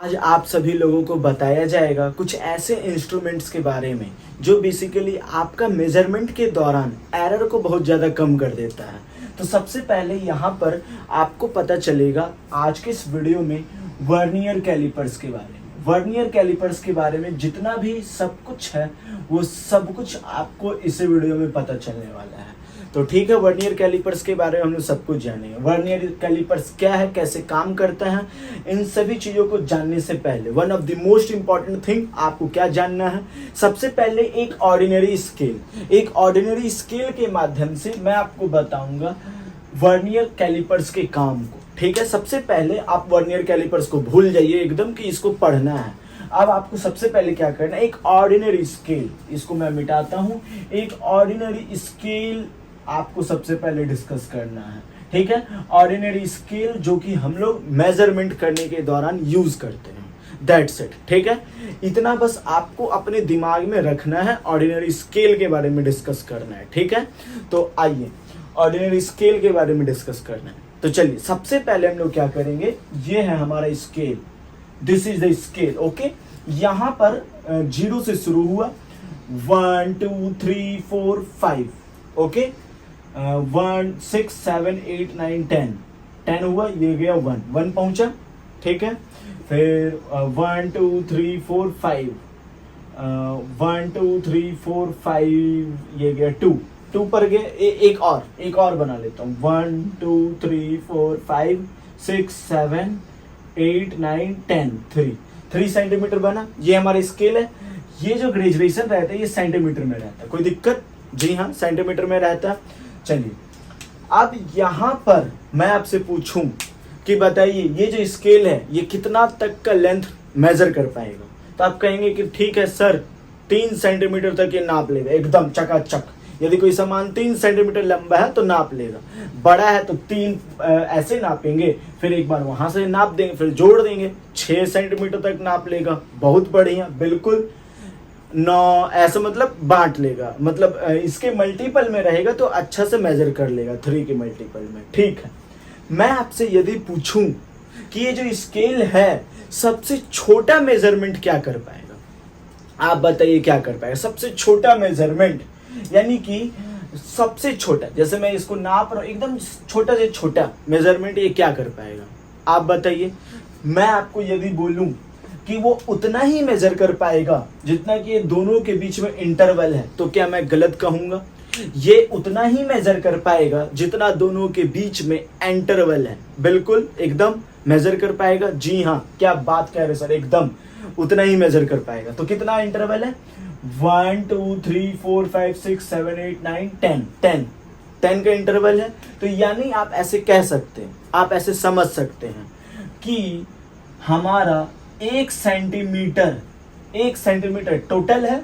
आज आप सभी लोगों को बताया जाएगा कुछ ऐसे इंस्ट्रूमेंट्स के बारे में जो बेसिकली आपका मेजरमेंट के दौरान एरर को बहुत ज़्यादा कम कर देता है। तो सबसे पहले यहाँ पर आपको पता चलेगा आज के इस वीडियो में वर्नियर कैलिपर्स के बारे में। वर्नियर कैलिपर्स के बारे में जितना भी सब कुछ है वो सब कुछ आपको इस वीडियो में पता चलने वाला है। तो ठीक है, वर्नियर कैलिपर्स के बारे में हम लोग सब कुछ जानेंगे। वर्नियर कैलिपर्स क्या है, कैसे काम करता है, इन सभी चीज़ों को जानने से पहले one of the most important thing आपको क्या जानना है। सबसे पहले एक ऑर्डिनरी स्केल के माध्यम से मैं आपको बताऊंगा वर्नियर कैलिपर्स के काम को। ठीक है, सबसे पहले आप वर्नियर कैलिपर्स को भूल जाइए एकदम कि इसको पढ़ना है। अब आपको सबसे पहले क्या करना है, एक ऑर्डिनरी स्केल, इसको मैं मिटाता हूं, एक ऑर्डिनरी स्केल आपको सबसे पहले डिस्कस करना है। ठीक है, ऑर्डिनरी स्केल जो कि हम लोग मेजरमेंट करने के दौरान यूज करते हैं, दैट्स इट। ठीक है, इतना बस आपको अपने दिमाग में रखना है, ऑर्डिनरी स्केल के बारे में डिस्कस करना है। ठीक है, तो आइए ऑर्डिनरी स्केल के बारे में डिस्कस करना है। तो चलिए सबसे पहले हम लोग क्या करेंगे, ये है हमारा scale, this is the scale. Okay, यहाँ पर 0 से शुरू हुआ, 1 2 3 4 5। ओके, 1 6 7 8 9 10 हुआ, ये गया 1 पहुंचा। ठीक है, फिर 1 2 3 4 5, 1 2 3 4 5, ये गया 2 पर गया। एक और बना लेता हूँ, 1 2 3 4 5 6 7 8 9 10, 3 सेंटीमीटर बना। ये हमारा स्केल है। ये जो ग्रेजुएशन रहता है ये सेंटीमीटर में रहता है, कोई दिक्कत? जी हाँ, सेंटीमीटर में रहता है। चलिए अब यहाँ पर मैं आपसे पूछूं कि बताइए ये जो स्केल है ये कितना तक का लेंथ मेजर कर पाएगा। तो आप कहेंगे कि ठीक है सर, 3 सेंटीमीटर तक ये नाप लेगा एकदम चकाचक। यदि कोई सामान 3 सेंटीमीटर लंबा है तो नाप लेगा, बड़ा है तो 3 ऐसे नापेंगे, फिर एक बार वहां से नाप देंगे, फिर जोड़ देंगे, 6 सेंटीमीटर तक नाप लेगा। बहुत बढ़िया, बिल्कुल 9 ऐसा मतलब बांट लेगा, मतलब इसके मल्टीपल में रहेगा तो अच्छा से मेजर कर लेगा 3 के मल्टीपल में। ठीक है, मैं आपसे यदि पूछूं कि ये जो स्केल है सबसे छोटा मेजरमेंट क्या कर पाएगा, आप बताइए क्या कर पाएगा सबसे छोटा मेजरमेंट, यानी कि सबसे छोटा, जैसे मैं इसको नाप रहा हूं एकदम छोटा से छोटा मेजरमेंट ये क्या कर पाएगा, आप बताइए। मैं आपको यदि बोलूं कि वो उतना ही मेजर कर पाएगा जितना कि ये दोनों के बीच में इंटरवल है, तो क्या मैं गलत कहूंगा? ये उतना ही मेजर कर पाएगा जितना दोनों के बीच में इंटरवल है, बिल्कुल एकदम मेजर कर पाएगा। जी हाँ, क्या बात कह रहे सर, एकदम उतना ही मेजर कर पाएगा। तो कितना इंटरवल है, 1 2 3 4 5 6 7 8 9 10 का इंटरवल है। तो यानी आप ऐसे कह सकते हैं, आप ऐसे समझ सकते हैं कि हमारा 1 सेंटीमीटर टोटल है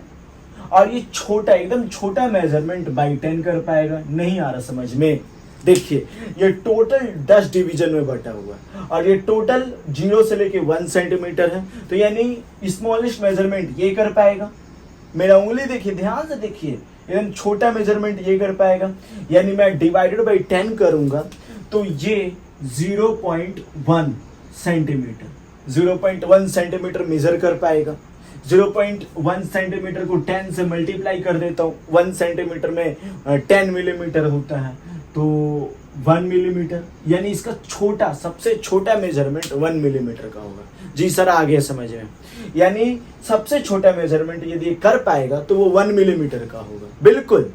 और ये छोटा, एकदम छोटा मेजरमेंट बाई 10 कर पाएगा। नहीं आ रहा समझ में? देखिए ये टोटल 10 डिवीजन में बटा हुआ है और ये टोटल 0 से लेके 1 सेंटीमीटर है। तो यानी स्मॉलेस्ट मेजरमेंट ये कर पाएगा। मेरा उंगली देखिए, ध्यान से देखिए, एकदम छोटा मेजरमेंट ये कर पाएगा। यानी मैं डिवाइडेड बाई 10 करूंगा तो ये 0.1 सेंटीमीटर मेजर कर पाएगा। 0.1 सेंटीमीटर को 10 से मल्टीप्लाई कर देता हूँ, 1 सेंटीमीटर में 10 मिलीमीटर होता है, तो 1 मिलीमीटर, यानी इसका छोटा, सबसे छोटा मेजरमेंट 1 मिलीमीटर का होगा। जी सर, आ गया समझ में? यानी सबसे छोटा मेजरमेंट यदि कर पाएगा तो वो 1 मिलीमीटर का होगा, बिल्कुल।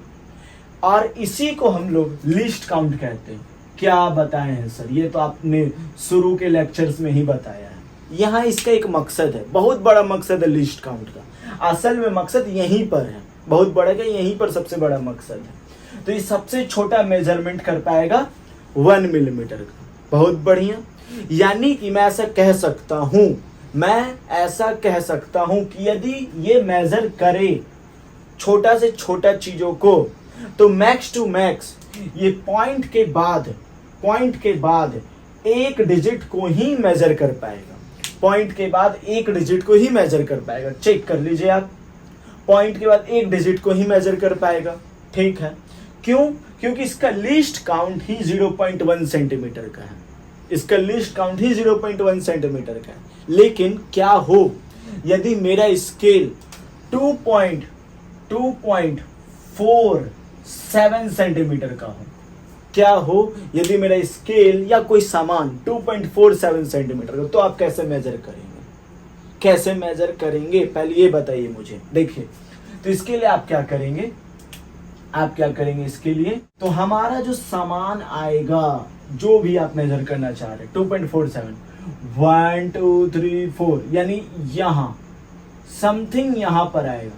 और इसी को हम लोग लीस्ट काउंट कहते हैं। क्या बताए हैं सर? ये तो आपने शुरू के लेक्चर्स में ही बताया है। यहाँ इसका एक मकसद है, बहुत बड़ा मकसद है लीस्ट काउंट का। असल में मकसद यहीं पर है, बहुत बड़ा का यहीं पर सबसे बड़ा मकसद है। तो ये सबसे छोटा मेजरमेंट कर पाएगा 1 मिलीमीटर का। बहुत बढ़िया, यानी कि मैं ऐसा कह सकता हूं कि यदि ये मेजर करे छोटा से छोटा चीजों को तो मैक्स टू मैक्स ये पॉइंट के बाद एक डिजिट को ही मेजर कर पाएगा। पॉइंट के बाद एक डिजिट को ही मेजर कर पाएगा। चेक कर लीजिए आप, पॉइंट के बाद एक डिजिट को ही मेजर कर पाएगा। ठीक है, क्यों? क्योंकि इसका लीस्ट काउंट ही 0.1 सेंटीमीटर का है। इसका लीस्ट काउंट ही 0.1 सेंटीमीटर का है। लेकिन क्या हो यदि मेरा स्केल 2.47 सेंटीमीटर का हो? क्या हो यदि मेरा स्केल या कोई सामान 2.47 सेंटीमीटर का, तो आप कैसे मेजर करेंगे? कैसे मेजर करेंगे पहले ये बताइए मुझे। देखिए, तो इसके लिए आप क्या करेंगे, इसके लिए तो हमारा जो सामान आएगा, जो भी आप मेजर करना चाह रहे हैं 2.47, 1 2 3 4, यानी यहां समथिंग यहां पर आएगा,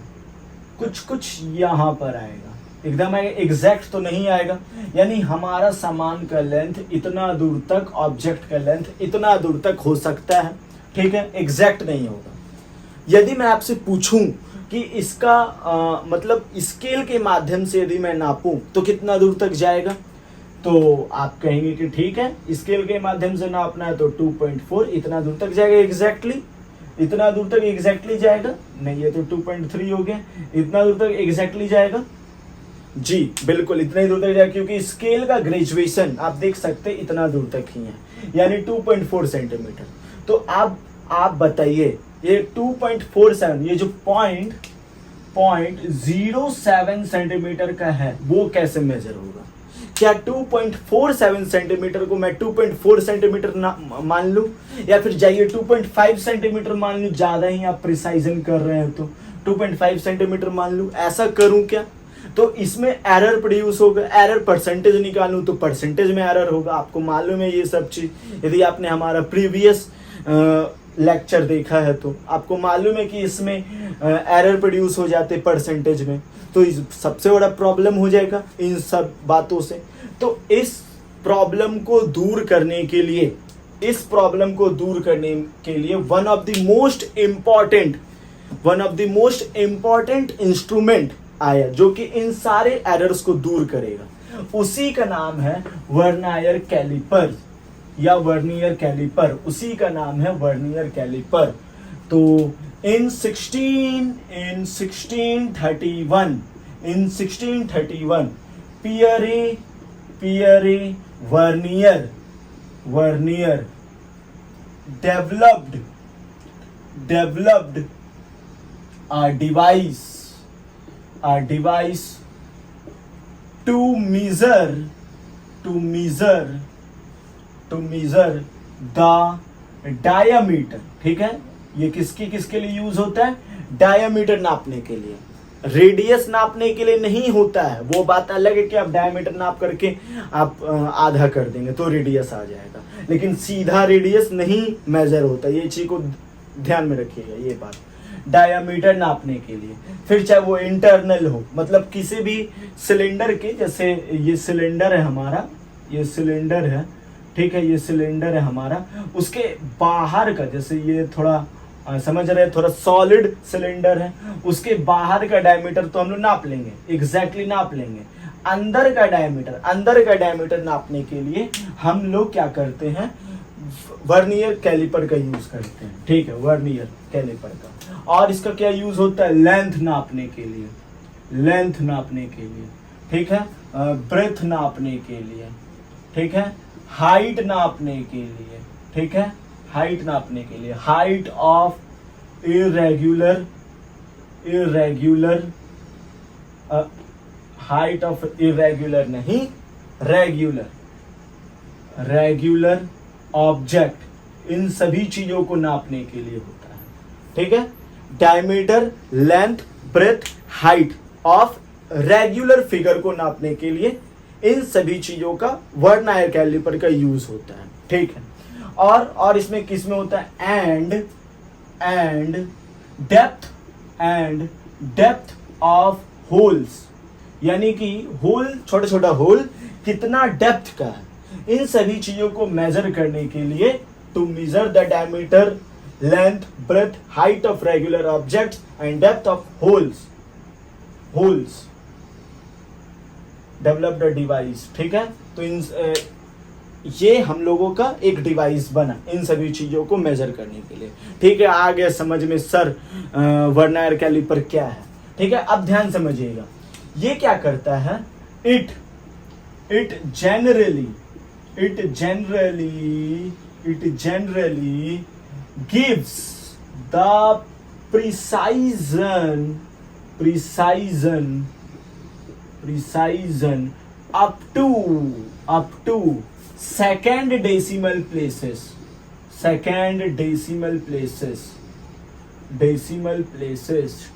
कुछ यहां पर आएगा, एकदम एग्जैक्ट तो नहीं आएगा। यानी हमारा सामान का लेंथ इतना दूर तक, ऑब्जेक्ट का लेंथ इतना दूर तक हो सकता है, ठीक है, एग्जैक्ट नहीं होगा। यदि मैं आपसे पूछूं कि इसका मतलब स्केल के माध्यम से यदि मैं नापूं तो कितना दूर तक जाएगा, तो आप कहेंगे कि ठीक है, स्केल के माध्यम से नापना है तो 2.4 इतना दूर तक जाएगा, एग्जैक्टली इतना दूर तक एग्जैक्टली जाएगा। नहीं, ये तो 2.3 हो गया, इतना दूर तक एग्जैक्टली जाएगा। जी बिल्कुल, इतना ही दूर तक जाएगा, क्योंकि स्केल का ग्रेजुएशन आप देख सकते हैं इतना दूर तक ही है, यानी 2.4 सेंटीमीटर। तो आप बताइए, ये 2.47, ये जो 0.07 सेंटीमीटर का है, वो कैसे मेजर होगा? क्या 2.47 सेंटीमीटर को मैं 2.4 सेंटीमीटर मान लूं, या फिर जाइए 2.5 सेंटीमीटर मान लूं, ज्यादा ही आप प्रिसाइजन कर रहे हैं तो 2.5 सेंटीमीटर मान लूं, ऐसा करूं क्या? तो इसमें एरर प्रोड्यूस होगा। एरर परसेंटेज निकालूं तो परसेंटेज में एरर होगा। आपको मालूम है ये सब चीज, यदि आपने हमारा प्रीवियस लेक्चर देखा है तो आपको मालूम है कि इसमें एरर प्रोड्यूस हो जाते परसेंटेज में, तो इस सबसे बड़ा प्रॉब्लम हो जाएगा इन सब बातों से। तो इस प्रॉब्लम को दूर करने के लिए one of the most important instrument आया, जो कि इन सारे एरर्स को दूर करेगा। उसी का नाम है वर्नियर कैलिपर या वर्नियर कैलिपर, उसी का नाम है वर्नियर कैलिपर। तो in 1631 Pierre Vernier developed a device to measure the diameter। ठीक है, ये किसके लिए यूज होता है? डायमीटर नापने के लिए, रेडियस नापने के लिए नहीं होता है। वो बात अलग है कि आप डायमीटर नाप करके आप आधा कर देंगे तो रेडियस आ जाएगा, लेकिन सीधा रेडियस नहीं मेजर होता। ये चीज को ध्यान में रखिएगा, ये बात। डायमीटर नापने के लिए, फिर चाहे वो इंटरनल हो, मतलब किसी भी सिलेंडर के, जैसे ये सिलेंडर है हमारा, ये सिलेंडर है, ठीक है, ये सिलेंडर है हमारा, उसके बाहर का, जैसे ये थोड़ा समझ रहे हैं, थोड़ा सॉलिड सिलेंडर है, उसके बाहर का डायमीटर तो हम लोग नाप लेंगे, एग्जैक्टली नाप लेंगे। अंदर का डायमीटर नापने के लिए हम लोग क्या करते हैं? वर्नियर कैलिपर का यूज करते हैं, ठीक है, वर्नियर कैलिपर का। और इसका क्या यूज होता है? लेंथ नापने के लिए, ठीक है, ब्रेथ नापने के लिए, ठीक है, हाइट नापने के लिए, ठीक है, हाइट नापने के लिए, हाइट ऑफ इरेगुलर नहीं, रेगुलर ऑब्जेक्ट, इन सभी चीजों को नापने के लिए होता है, ठीक है। Diameter, length, breadth, height of regular figure को नापने के लिए इन सभी चीजों का वर्नियर कैलिपर का यूज होता है, ठीक है। और इसमें किसमें होता है? एंड डेप्थ ऑफ होल्स, यानी कि होल, छोटा छोटा होल कितना डेप्थ का है, इन सभी चीजों को मेजर करने के लिए, to measure the diameter, length, breadth, height of regular objects and depth of holes developed device, ठीक है। तो ये हम लोगों का एक डिवाइस बना इन सभी चीजों को मेजर करने के लिए, ठीक है। आ गया समझ में सर वर्नियर कैलिपर क्या है, ठीक है। अब ध्यान समझिएगा, ये क्या करता है? It it generally gives the precision up to second decimal places,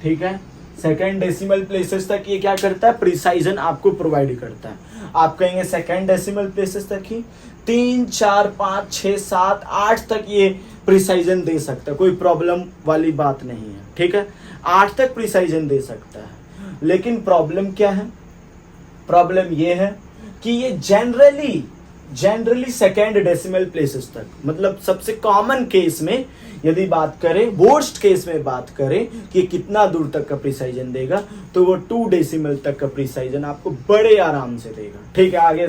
ठीक है। सेकेंड डेसिमल प्लेसेस तक ये क्या करता है, प्रिसाइजन आपको प्रोवाइड करता है। आप कहेंगे सेकेंड डेसिमल प्लेसेस तक ही, 3, 4, 5, 6, 7, 8 तक ये प्रिसाइजन दे सकता है, कोई प्रॉब्लम वाली बात नहीं है, ठीक है। 8 तक प्रिसाइजन दे सकता है, लेकिन प्रॉब्लम क्या है, प्रॉब्लम ये है कि ये जनरली सेकेंड डेसिमल प्लेसेस तक, मतलब सबसे कॉमन केस में यदि बात करें, वर्स्ट केस में बात करें कि कितना दूर तक का प्रिसाइजन देगा, तो वो 2 डेसिमल तक का प्रिसाइजन आपको बड़े आराम से देगा, ठीक है। आगे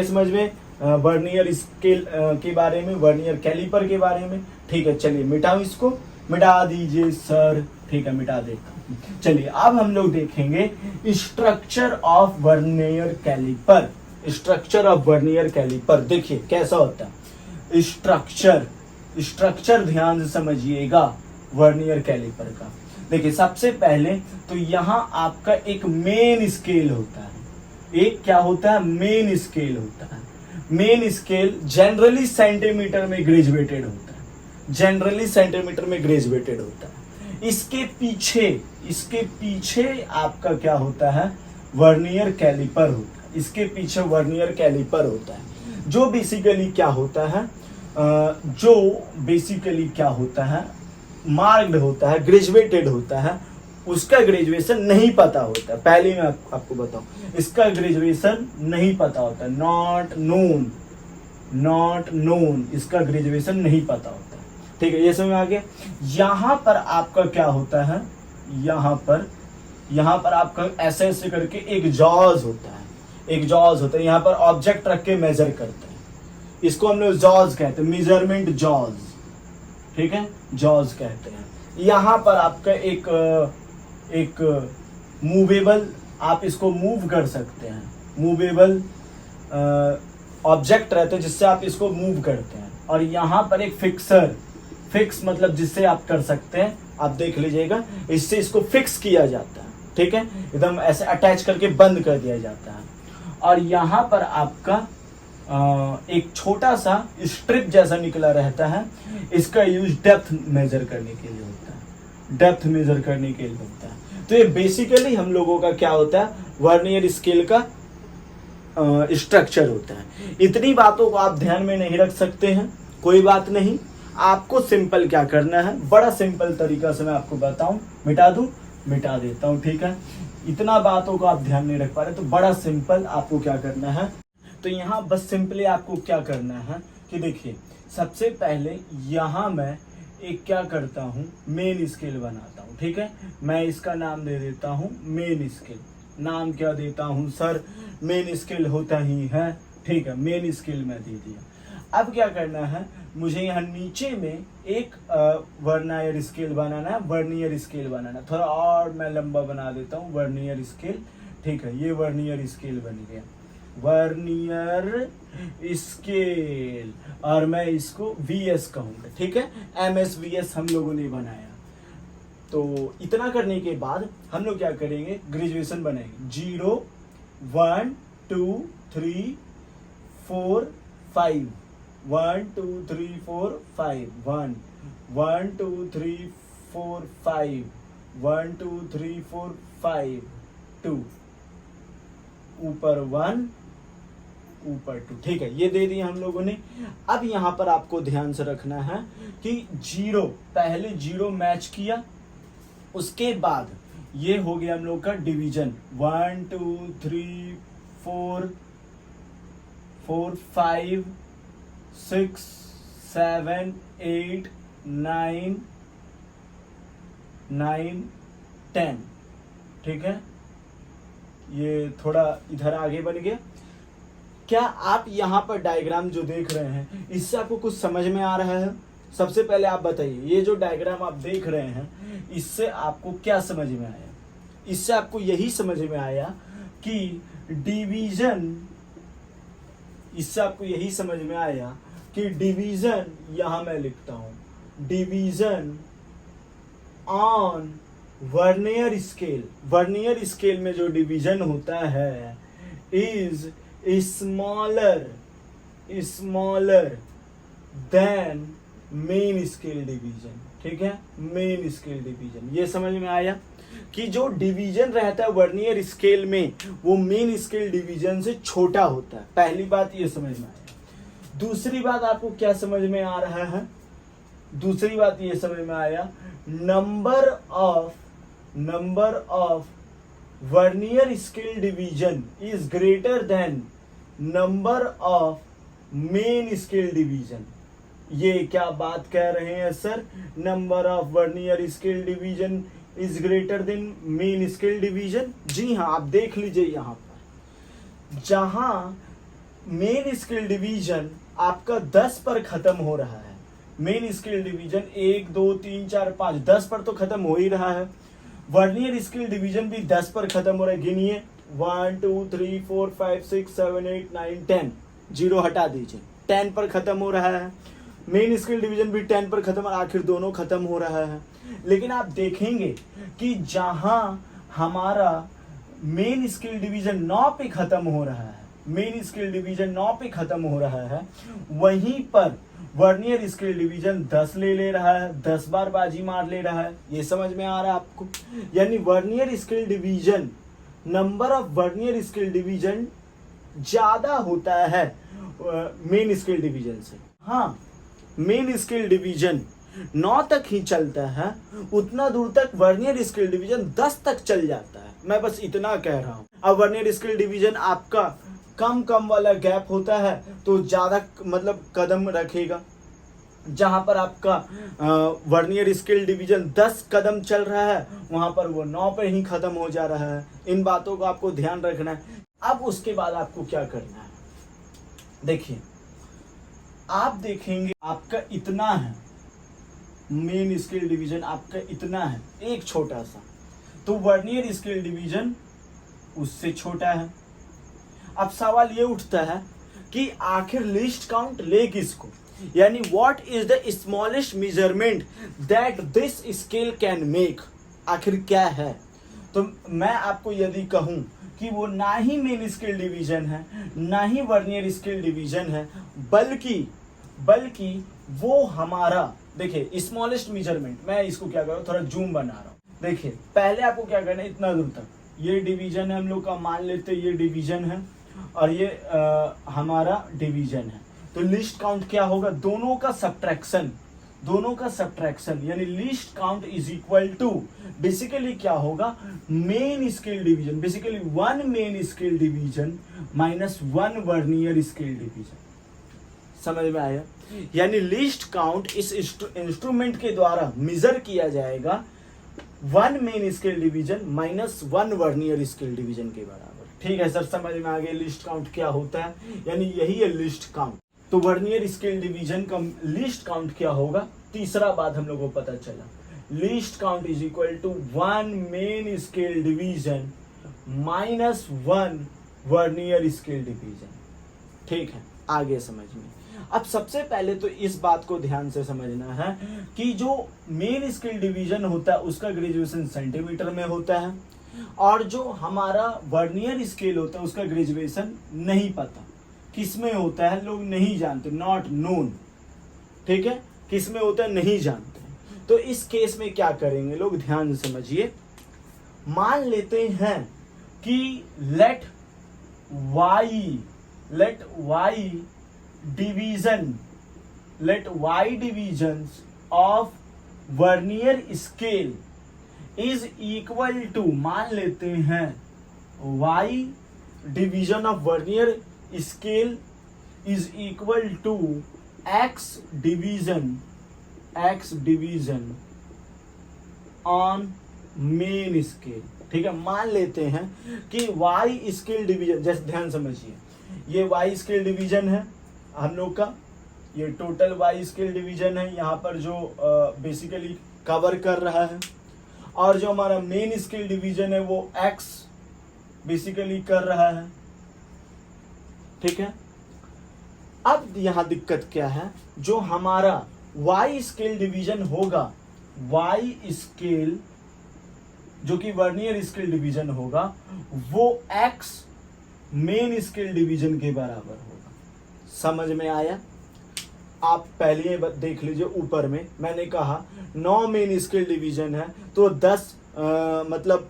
समझ में वर्नियर स्केल के बारे में, वर्नियर कैलिपर के बारे में, ठीक है। चलिए मिटाओ, इसको मिटा दीजिए सर, ठीक है, मिटा देता हूं। चलिए अब हम लोग देखेंगे स्ट्रक्चर ऑफ वर्नियर कैलिपर। देखिए कैसा होता है स्ट्रक्चर ध्यान से समझिएगा वर्नियर कैलिपर का। देखिए सबसे पहले तो यहाँ आपका एक मेन स्केल होता है, एक क्या होता है, मेन स्केल होता है। मेन स्केल जनरली सेंटीमीटर में ग्रेजुएटेड होता है, इसके पीछे आपका क्या होता है, वर्नियर कैलिपर होता है। इसके पीछे वर्नियर कैलिपर होता है, जो बेसिकली क्या होता है, मार्क्ड होता है, ग्रेजुएटेड होता है। उसका ग्रेजुएशन नहीं पता होता, पहले मैं आपको बताऊं, इसका ग्रेजुएशन नहीं पता होता, नॉट नोन, इसका ग्रेजुएशन नहीं पता होता, ठीक है। ये समझ में आ गया। यहाँ पर आपका क्या होता है, यहाँ पर आपका ऐसे करके एक जॉज होता है, यहाँ पर ऑब्जेक्ट रख के मेजर करते हैं, इसको हम लोग जॉज कहते हैं, मेजरमेंट जॉज, ठीक है, जॉज कहते हैं। यहाँ पर आपका एक मूवेबल, आप इसको मूव कर सकते हैं, मूवेबल ऑब्जेक्ट रहते हैं जिससे आप इसको मूव करते हैं। और यहाँ पर एक फिक्स मतलब जिससे आप कर सकते हैं, आप देख लीजिएगा, इससे इसको फिक्स किया जाता है, ठीक है, एकदम ऐसे अटैच करके बंद कर दिया जाता है। और यहाँ पर आपका एक छोटा सा स्ट्रिप जैसा निकला रहता है, इसका यूज डेप्थ मेजर करने के लिए होता है, तो ये बेसिकली हम लोगों का क्या होता है, वर्नियर स्केल का स्ट्रक्चर होता है। इतनी बातों को आप ध्यान में नहीं रख सकते हैं, कोई बात नहीं, आपको सिंपल क्या करना है, बड़ा सिंपल तरीका से मैं आपको बताऊं, मिटा देता हूं, ठीक है। इतना बातों को आप ध्यान नहीं रख पा रहे, तो बड़ा सिंपल आपको क्या करना है, तो यहाँ बस सिंपली आपको क्या करना है कि देखिए सबसे पहले यहाँ मैं एक क्या करता हूँ, मेन स्केल बनाता हूँ, ठीक है। मैं इसका नाम दे देता हूँ मेन स्केल। नाम क्या देता हूँ सर, मेन स्केल होता ही है, ठीक है, मेन स्केल मैं दे दिया। अब क्या करना है, मुझे यहाँ नीचे में एक वर्नियर स्केल बनाना है, थोड़ा और मैं लंबा बना देता हूँ, वर्नियर स्केल, ठीक है। ये वर्नियर स्केल बन गया, वर्नियर स्केल, और मैं इसको VS कहूँगा, ठीक है। MSVS हम लोगों ने बनाया। तो इतना करने के बाद हम लोग क्या करेंगे, ग्रेजुएशन बनाएंगे, 0 1 2 3 4 5, 1 2 3 4 5, 1 1 2 3 4 5, 1 2 3 4 5, 2, ऊपर 1 ऊपर 2, ठीक है, ये दे दिया हम लोगों ने। अब यहाँ पर आपको ध्यान से रखना है कि 0, पहले 0 मैच किया, उसके बाद ये हो गया हम लोग का डिवीजन, 1 2 3 4 5 6 7 8 9 10, ठीक है। ये थोड़ा इधर आगे बन गया। क्या आप यहाँ पर डायग्राम जो देख रहे हैं, इससे आपको कुछ समझ में आ रहा है? सबसे पहले आप बताइए, ये जो डायग्राम आप देख रहे हैं, इससे आपको क्या समझ में आया? इससे आपको यही समझ में आया कि डिवीजन इससे आपको यही समझ में आया कि डिवीजन, यहां मैं लिखता हूं division on vernier scale, vernier scale में जो डिवीजन होता है is smaller than main scale division. ठीक है, मेन स्केल डिवीजन, ये समझ में आया कि जो डिवीजन रहता है वर्नियर स्केल में वो मेन स्केल डिवीजन से छोटा होता है। पहली बात ये समझ में आया। दूसरी बात आपको क्या समझ में आ रहा है? दूसरी बात ये समझ में आया, number of vernier scale division is greater than number of main scale division. ये क्या बात कह रहे हैं sir? Number of vernier scale division is greater than main scale division. जी हाँ, आप देख लीजिए यहाँ पर, जहां मेन स्केल डिवीजन आपका 10 पर खत्म हो रहा है, मेन स्केल डिवीजन 1 2 3 4 5 10 पर तो खत्म हो ही रहा है, वर्नियर स्केल डिवीजन भी 10 पर खत्म हो रहा है। गिनिए 1 2 3 4 5 6 7 8 9 10, जीरो हटा दीजिए, 10 पर खत्म हो रहा है। मेन स्केल डिवीजन भी 10 पर खत्म, और आखिर दोनों खत्म हो रहा है। लेकिन आप देखेंगे कि जहां हमारा मेन स्केल डिवीजन 9 पे खत्म हो रहा है, मेन स्केल डिवीजन 9 पे खत्म हो रहा है, वहीं पर वर्नियर स्केल डिवीजन 10 ले रहा है, 10 बार बाजी मार ले रहा है। ये समझ में आ रहा है आपको? यानी vernier scale division, number of vernier scale division ज्यादा होता है मेन स्केल डिवीजन से। हाँ, मेन स्केल डिवीजन 9 तक ही चलता है, उतना दूर तक वर्नियर स्केल डिवीजन 10 तक चल जाता है। मैं बस इतना कह रहा हूं। अब वर्नियर स्केल डिवीजन आपका कम वाला गैप होता है तो ज्यादा मतलब कदम रखेगा, जहां पर आपका वर्नियर स्केल डिवीजन 10 कदम चल रहा है वहां पर वो 9 पे ही खत्म हो जा रहा है। इन बातों को आपको ध्यान रखना है। अब उसके बाद आपको क्या करना है, देखिए आप देखेंगे आपका इतना है, मेन स्केल डिवीजन आपका इतना है, एक छोटा सा, तो वर्नियर स्केल डिवीजन उससे छोटा है। अब सवाल ये उठता है कि आखिर लिस्ट काउंट ले किसको, यानी what is the smallest measurement that this scale can make, आखिर क्या है? तो मैं आपको यदि कहूं कि वो ना ही मेन स्केल डिवीजन है ना ही वर्नियर स्केल डिवीजन है, बल्कि वो हमारा, देखिए स्मॉलेस्ट मेजरमेंट, मैं इसको क्या कर रहा हूं, थोड़ा जूम बना रहा हूं। देखिए पहले आपको क्या करना है, इतना दूर तक ये डिवीजन है हम लोग का, मान लेते ये डिवीजन है और ये हमारा डिवीजन है। तो लिस्ट काउंट क्या होगा, दोनों का सब्ट्रैक्शन यानी least count is equal to basically क्या होगा, main scale division, basically 1 main scale division minus 1 vernier scale division. समझ में आया? यानी लिस्ट काउंट इस इंस्ट्रूमेंट के द्वारा मेजर किया जाएगा 1 main scale division minus 1 vernier scale division के बराबर। ठीक है सर, समझ में आ गया लिस्ट काउंट क्या होता है, यानी यही है लिस्ट काउंट। तो वर्नियर स्केल डिवीजन का लिस्ट काउंट क्या होगा, तीसरा बात हम लोगों को पता चला, least count is equal to 1 main scale division minus 1 vernier scale division. ठीक है, आगे समझ में। अब सबसे पहले तो इस बात को ध्यान से समझना है कि जो मेन स्केल डिवीजन होता है उसका ग्रेजुएशन सेंटीमीटर में होता है, और जो हमारा वर्नियर स्केल होता है उसका ग्रेजुएशन नहीं पता किस में होता है, लोग नहीं जानते, नॉट नोन। ठीक है, किस में होता है नहीं जानते। तो इस केस में क्या करेंगे लोग, ध्यान से समझिए। मान लेते हैं कि let y divisions of vernier scale is equal to, मान लेते हैं y division of vernier scale is equal to x division on main scale. ठीक है, मान लेते हैं कि y स्केल डिवीजन, जैसे ध्यान समझिए, ये y स्केल डिवीजन है हम लोग का, ये टोटल y स्केल डिवीजन है यहाँ पर जो बेसिकली कवर कर रहा है, और जो हमारा मेन स्केल डिवीजन है वो x बेसिकली कर रहा है। ठीक है, अब यहाँ दिक्कत क्या है, जो हमारा वाई स्केल डिवीजन होगा, वाई स्केल जो कि वर्नियर स्केल डिवीजन होगा, वो एक्स मेन स्केल डिवीजन के बराबर होगा। समझ में आया? आप पहले देख लीजिए, ऊपर में मैंने कहा 9 मेन स्केल डिवीजन है तो 10 मतलब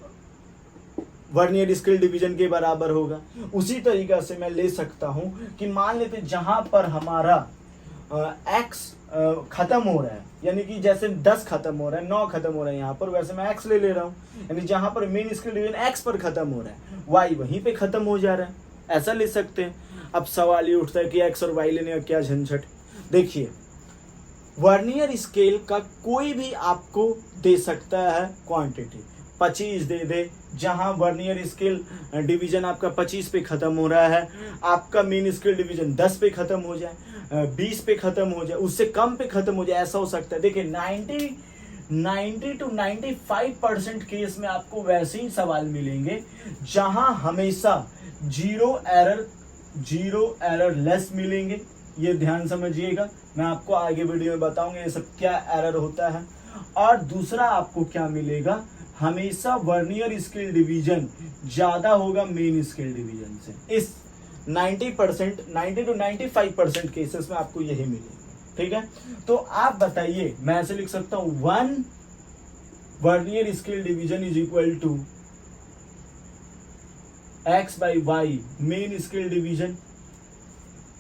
वर्नियर स्केल डिवीजन के बराबर होगा। उसी तरीका से मैं ले सकता हूं कि मान लेते जहां पर हमारा एक्स खत्म हो रहा है, यानी कि जैसे 10 खत्म हो रहा है, 9 खत्म हो रहा है यहाँ पर, वैसे मैं एक्स ले रहा हूँ। यानी जहां पर मेन स्केल डिवीजन एक्स पर खत्म हो रहा है, वाई वहीं पे खत्म हो जा रहा है, ऐसा ले सकते हैं। अब सवाल ये उठता है कि एक्स और वाई लेने का क्या झंझट। देखिए, वर्नियर स्केल का कोई भी आपको दे सकता है क्वांटिटी, 25 दे दे, जहां वर्नियर स्केल डिवीजन आपका 25 पे खत्म हो रहा है, आपका मेन स्केल डिवीजन 10 पे खत्म हो जाए, 20 पे खत्म हो जाए, उससे कम पे खत्म हो जाए, ऐसा हो सकता है। देखिए 90 to 95% केस में आपको वैसे ही सवाल मिलेंगे जहां हमेशा जीरो एरर लेस मिलेंगे। ये ध्यान समझिएगा, मैं आपको आगे वीडियो में बताऊंगा ये सब क्या एरर होता है। और दूसरा आपको क्या मिलेगा, हमेशा वर्नियर स्केल डिवीजन ज्यादा होगा मेन स्केल डिवीजन से। इस 90 to 95% केसेस में आपको यही मिलेगा। ठीक है, तो आप बताइए, मैं ऐसे लिख सकता हूं 1 vernier scale division is equal to x by y main scale division,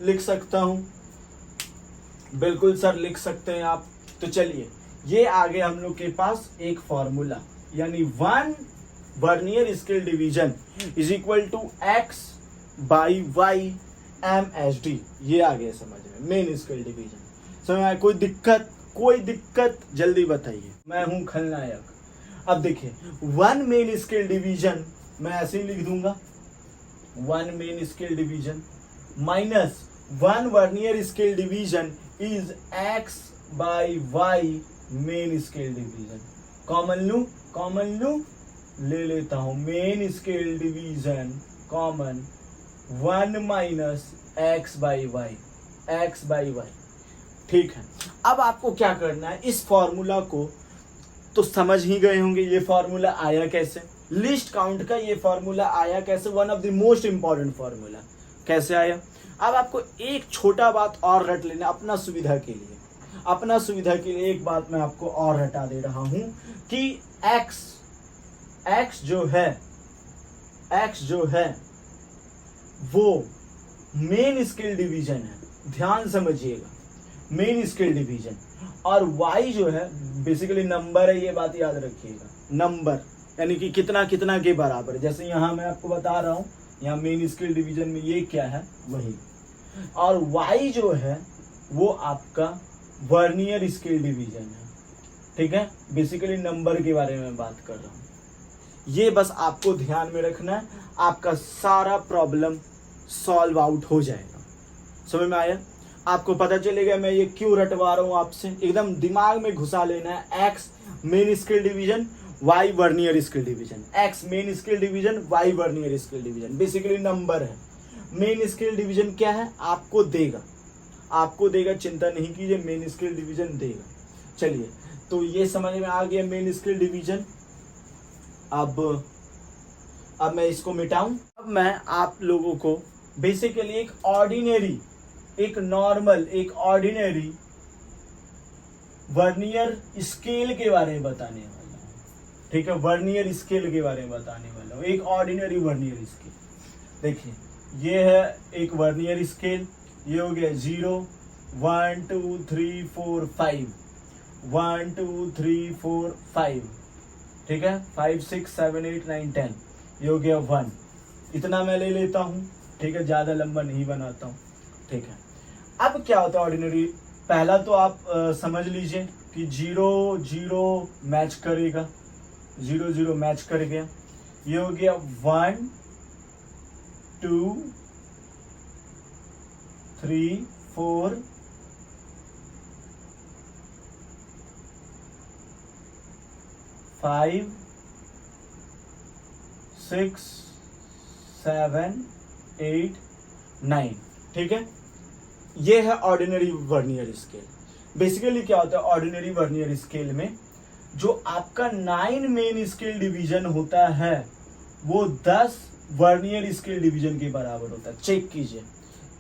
लिख सकता हूं? बिल्कुल सर लिख सकते हैं आप। तो चलिए, ये आ गया हम लोग के पास एक फॉर्मूला, यानी 1 vernier scale division is equal to x by y M H D. ये आ गया समझ में, मेन स्केल डिवीजन। समझ में? कोई दिक्कत जल्दी बताइए, मैं हूं खलनायक। अब देखिए 1 मेन स्केल डिवीजन मैं ऐसे ही लिख दूंगा, 1 main scale division minus 1 vernier scale division is x by y main scale division. Common लू ले लेता हूं, main scale division common 1 minus x by y. ठीक है, अब आपको क्या करना है, इस फॉर्मूला को तो समझ ही गए होंगे। ये फॉर्मूला आया कैसे, लिस्ट काउंट का ये फॉर्मूला आया कैसे, one of the most important formula कैसे आया। अब आपको एक छोटा बात और रट लेना अपना सुविधा के लिए। अपना सुविधा के लिए एक बात मैं आपको और रटा दे रहा हूं कि एक्स जो है वो मेन स्केल डिवीजन है, ध्यान समझिएगा, मेन स्केल डिवीजन। और y जो है बेसिकली नंबर है, ये बात याद रखिएगा, नंबर यानी कि कितना कितना के बराबर। जैसे यहाँ मैं आपको बता रहा हूँ, यहाँ मेन स्केल डिवीजन में ये क्या है वही, और y जो है वो आपका वर्नियर स्केल डिवीजन है। ठीक है, बेसिकली नंबर के बारे में बात कर रहा हूँ। ये बस आपको ध्यान में रखना है, आपका सारा प्रॉब्लम सॉल्व आउट हो जाएगा। समझ में आया? आपको पता चलेगा मैं ये क्यों रटवा रहा हूं आपसे, एकदम दिमाग में घुसा लेना है। X main scale division, y vernier scale division, x main scale division, y vernier scale division, basically number है। मेन स्केल डिवीजन क्या है, आपको देगा, चिंता नहीं कीजिए, मेन स्केल डिवीजन देगा। चलिए, तो ये समझ में आ गया मेन स्केल डिवीजन। अब मैं इसको मिटाऊं। अब मैं आप लोगों को बेसिकली एक ऑर्डिनरी वर्नियर स्केल के बारे में बताने वाला हूं। ठीक है, वर्नियर स्केल के बारे में बताने वाला हूं, एक ऑर्डिनरी वर्नियर स्केल। देखिए, ये है एक वर्नियर स्केल, ये हो गया 0 1 2 3 4 5, 1 2 3 4 5, ठीक है, 5 6 7 8 9 10, ये हो गया 1। इतना मैं ले लेता हूं, ठीक है, ज्यादा लंबा नहीं बनाता हूं। ठीक है, अब क्या होता है ऑर्डिनरी, पहला तो आप समझ लीजिए कि 0 0 मैच करेगा, 0 0 मैच कर गया, ये हो गया 1 2 3 4 5 6 7 8 9, ठीक है, ये है ऑर्डिनरी वर्नियर स्केल। बेसिकली क्या होता है ऑर्डिनरी वर्नियर स्केल में, जो आपका 9 मेन स्केल डिवीजन होता है वो 10 वर्नियर स्केल डिवीजन के बराबर होता है। चेक कीजिए,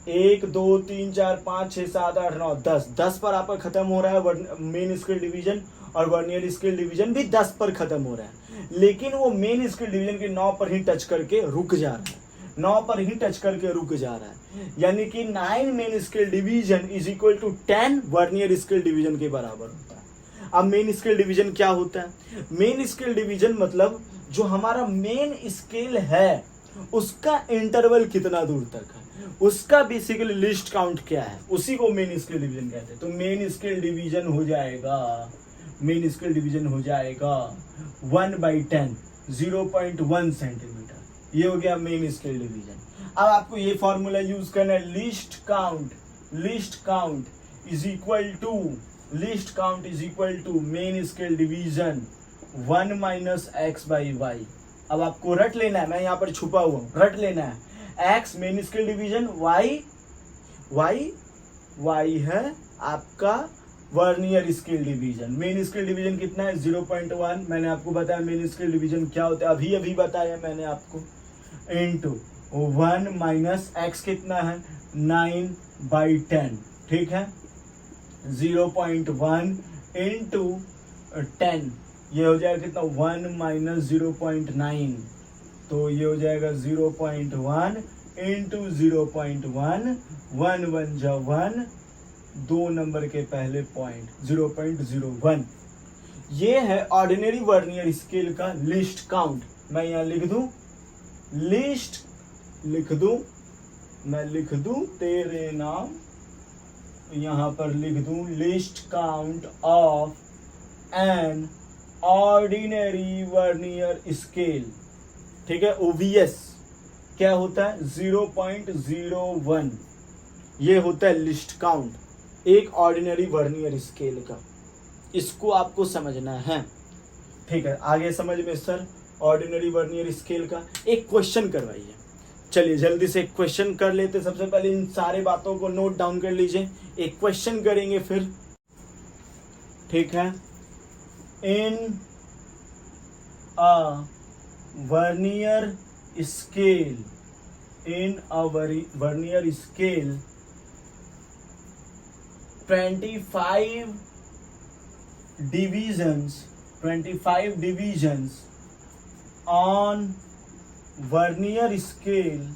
1 2 3 4 5 6 7 8 9 10, 10 पर आपका खत्म हो रहा है मेन स्केल डिवीजन, और वर्नियर स्केल डिवीजन भी 10 पर खत्म हो रहा है, लेकिन वो मेन स्केल डिवीजन के 9 पर ही टच करके रुक जा रहा है, 9 पर ही टच करके रुक जा रहा है। यानी कि 9 main scale division is equal to 10 vernier scale division के बराबर होता है। अब मेन स्केल डिवीजन क्या होता है? मेन स्केल डिवीजन मतलब जो हमारा मेन स्केल है उसका इंटरवल कितना दूर तक है, उसका बेसिकली लिस्ट काउंट क्या है, उसी को मेन स्केल डिवीजन कहते हैं। तो मेन स्केल डिवीजन हो जाएगा, मेन स्केल डिवीजन हो जाएगा 1/10, 0.1 सेंटीमीटर। ये हो गया मेन स्केल डिवीजन। अब आपको ये फॉर्मूला यूज करना है, least count is equal to, least count is equal to main scale division 1 minus x by y. अब आपको रट लेना है, मैं यहाँ पर छुपा हुआ हूँ, रट लेना है। X main scale division, y है आपका vernier scale division. Main scale division कितना है? 0.1। मैंने आपको बताया मेन स्केल डिवीजन क्या होता है, अभी बताया मैंने आपको, इंटू 1 माइनस एक्स कितना है? 9/10, ठीक है। 0.1 इंटू 10, ये हो जाएगा कितना? 1 माइनस 0.9, तो ये हो जाएगा 0.1 इंटू 0.1, 1 1 जा 1, 2 नंबर के पहले पॉइंट, 0.01। ये है ऑर्डिनरी वर्नियर स्केल का लिस्ट काउंट। मैं यहाँ लिख दूं, लिस्ट लिख दूं, मैं लिख दूं तेरे नाम, यहाँ पर लिख दूं list count of an ordinary vernier scale, ठीक है। ओवीएस क्या होता है? 0.01। ये होता है लिस्ट काउंट एक ऑर्डिनरी वर्नियर स्केल का। इसको आपको समझना है, ठीक है। आगे समझ में सर ऑर्डिनरी वर्नियर स्केल का एक क्वेश्चन करवाइए। चलिए जल्दी से एक क्वेश्चन कर लेते। सबसे पहले इन सारे बातों को नोट डाउन कर लीजिए, एक क्वेश्चन करेंगे फिर, ठीक है। In a vernier scale, in a vernier scale 25 divisions on vernier scale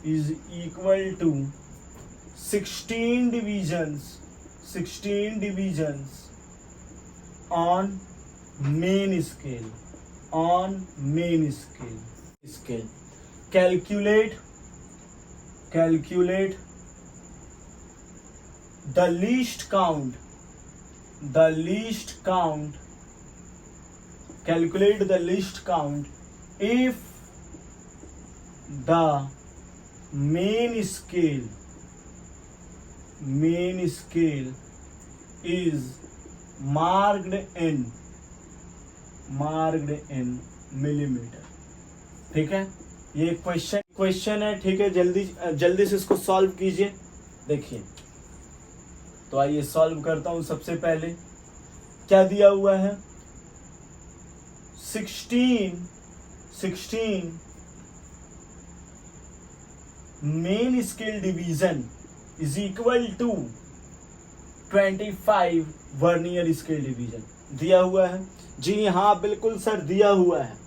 is equal to 16 divisions on main scale, calculate the least count, calculate the least count if the main scale is marked in millimeter, ठीक है। ये question है, ठीक है। जल्दी से इसको solve कीजिए। देखिए, तो आइए सॉल्व करता हूं। सबसे पहले क्या दिया हुआ है? 16 main scale division is equal to 25 vernier scale division दिया हुआ है। जी हाँ बिल्कुल सर, दिया हुआ है,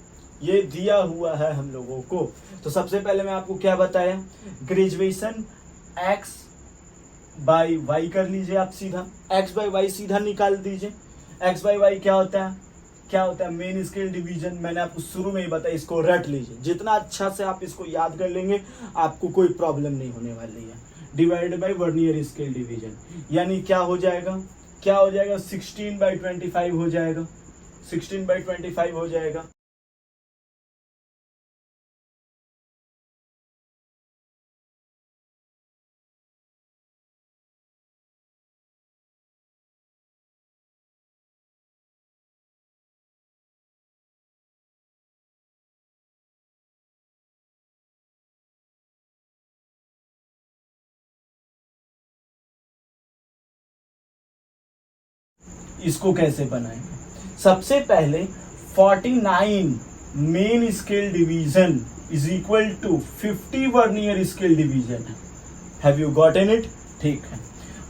ये दिया हुआ है हम लोगों को। तो सबसे पहले मैं आपको क्या बताया, ग्रेजुएशन x बाई वाई कर लीजिए आप सीधा, x बाई वाई सीधा निकाल दीजिए। x बाई वाई क्या होता है? Main scale division. मैंने आपको शुरू में ही बताया, इसको रट लीजिए। जितना अच्छा से आप इसको याद कर लेंगे आपको कोई प्रॉब्लम नहीं होने वाली है। Divided by vernier scale division, यानी क्या हो जाएगा? 16/25 हो जाएगा, 16/25 हो जाएगा। इसको कैसे बनाएंगे? सबसे पहले 49 main scale division is equal to 50 vernier scale division है। Have you gotten it? ठीक है।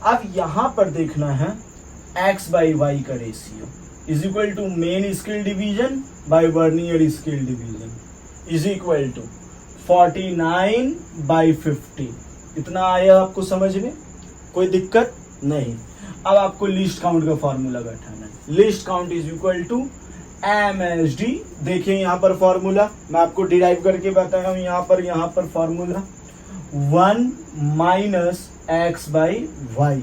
अब यहां पर देखना है x बाई वाई का ratio is equal to main scale division by vernier scale division is equal to 49 by 50। इतना आया आपको समझ में? कोई दिक्कत नहीं। अब आपको लिस्ट काउंट का फॉर्मूला बैठाना है। Least count is equal to MSD। देखिए यहाँ पर फॉर्मूला मैं आपको डिराइव करके बता रहा हूँ। यहाँ पर formula 1 minus x by y.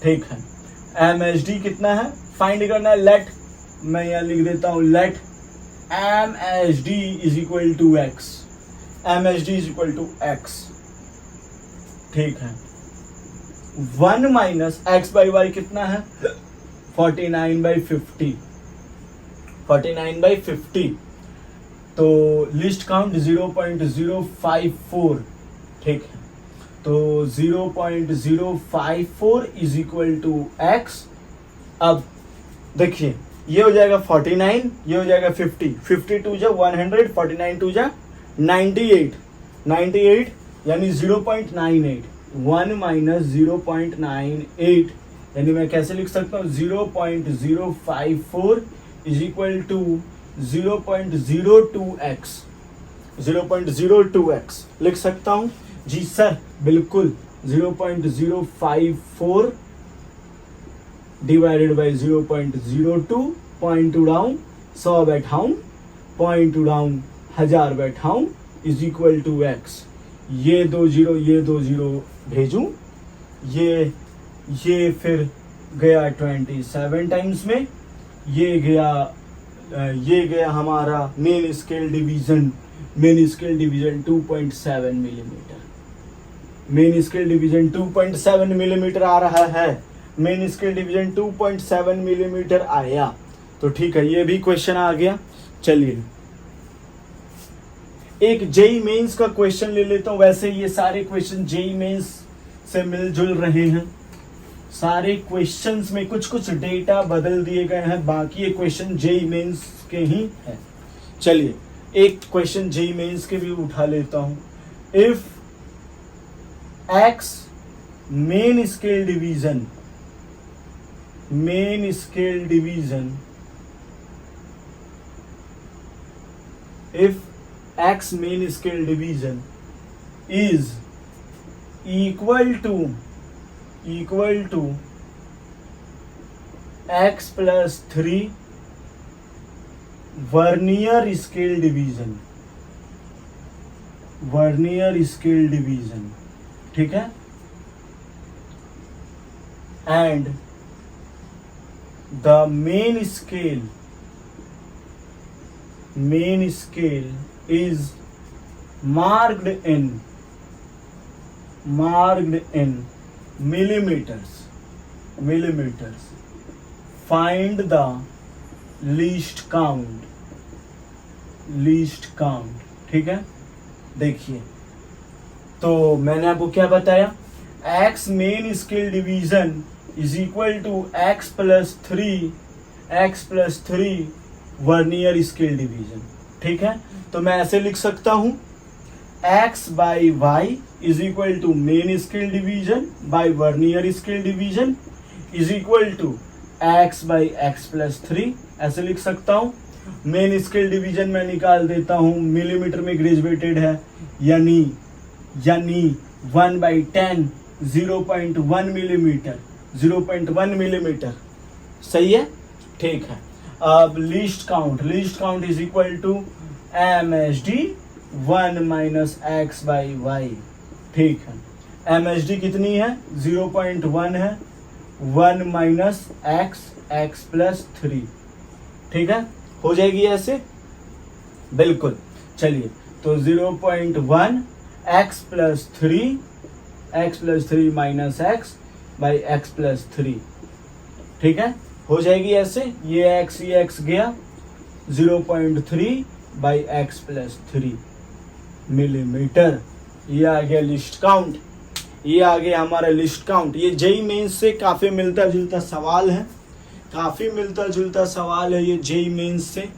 ठीक है। MSD कितना है फाइंड करना है। लेट, मैं यहाँ लिख देता हूँ, let MSD is equal to x. MSD is equal to x. ठीक है। 1 माइनस एक्स बाई वाई कितना है 49 बाई 50। 49 बाई 50 तो लिस्ट काउंट 0.054। ठीक है। तो 0.054 इज इक्वल टू एक्स। अब देखिए ये हो जाएगा 49, ये हो जाएगा 50। 52 जा 100, 49 टू जा 98। 98 यानी 0.98। 1 माइनस 0.98 यानी मैं कैसे लिख सकता हूँ 0.054 is equal to 0.02x। 0.02x लिख सकता हूँ। जी सर बिल्कुल। 0.054 divided by 0.02, point two down 100 बैठाऊं, पॉइंट टू डाउन 1000 बैठाऊं इज इक्वल टू एक्स। ये 2 0 भेजूं, ये फिर गया 27 टाइम्स में, ये गया हमारा main scale division 2.7 millimetre. Main scale division 2.7 millimetre आ रहा है। मेन स्केल डिवीजन 2.7 मिलीमीटर आया तो ठीक है, ये भी क्वेश्चन आ गया। चलिए एक जेई मेंस का क्वेश्चन ले लेता हूं। वैसे ये सारे क्वेश्चन जेई मेंस से मिलजुल रहे हैं। सारे क्वेश्चंस में कुछ कुछ डेटा बदल दिए गए हैं, बाकी ये क्वेश्चन जेई मेंस के ही हैं। चलिए एक क्वेश्चन जेई मेंस के भी उठा लेता हूं। If x main scale division if x main scale division is equal to x plus 3 vernier scale division, ठीक है, and the main scale is marked in millimeters. Find the least count. ठीक है। देखिए तो मैंने आपको क्या बताया, x main scale division is equal to x plus 3 vernier scale division. ठीक है, तो मैं ऐसे लिख सकता हूं x by y is equal to main scale division by vernier scale division is equal to x by x plus 3। ऐसे लिख सकता हूं। मेन स्केल डिवीजन में निकाल देता हूं, मिलीमीटर में ग्रेजुएटेड है, यानी 1/10 0.1 मिलीमीटर। सही है, ठीक है। अब least count is equal to MSD 1 minus x by y. ठीक है, MSD कितनी है 0.1 है, 1 माइनस एक्स प्लस 3। ठीक है, हो जाएगी ऐसे, बिल्कुल। चलिए तो 0.1 x plus 3 minus x by x plus 3। ठीक है, हो जाएगी ऐसे। ये एक्स गया 0.3 बाई एक्स प्लस 3 मिलीमीटर। ये आ गया लिस्ट काउंट, ये आ गया हमारा लिस्ट काउंट। ये जेई मेंस से काफी मिलता जुलता सवाल है। काफी मिलता जुलता सवाल है ये जेई मेंस से,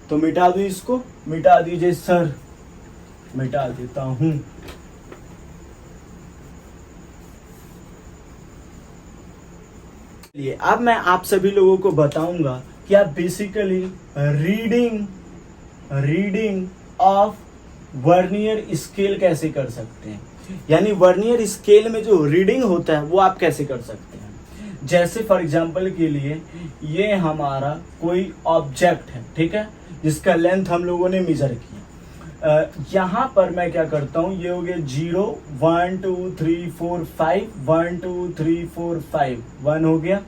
तो मिटा दूं इसको, मिटा दीजिए सर, मिटा देता हूं। अब मैं आप सभी लोगों को बताऊंगा कि आप basically reading of vernier scale कैसे कर सकते हैं, यानी वर्नियर स्केल में जो रीडिंग होता है वो आप कैसे कर सकते हैं। जैसे फॉर एग्जांपल के लिए ये हमारा कोई ऑब्जेक्ट है, ठीक है, जिसका लेंथ हम लोगों ने मेजर किया। यहाँ पर मैं क्या करता हूँ, ये हो गया 0 1 2 3 4 5 1 2 3 4 5 1 हो गया,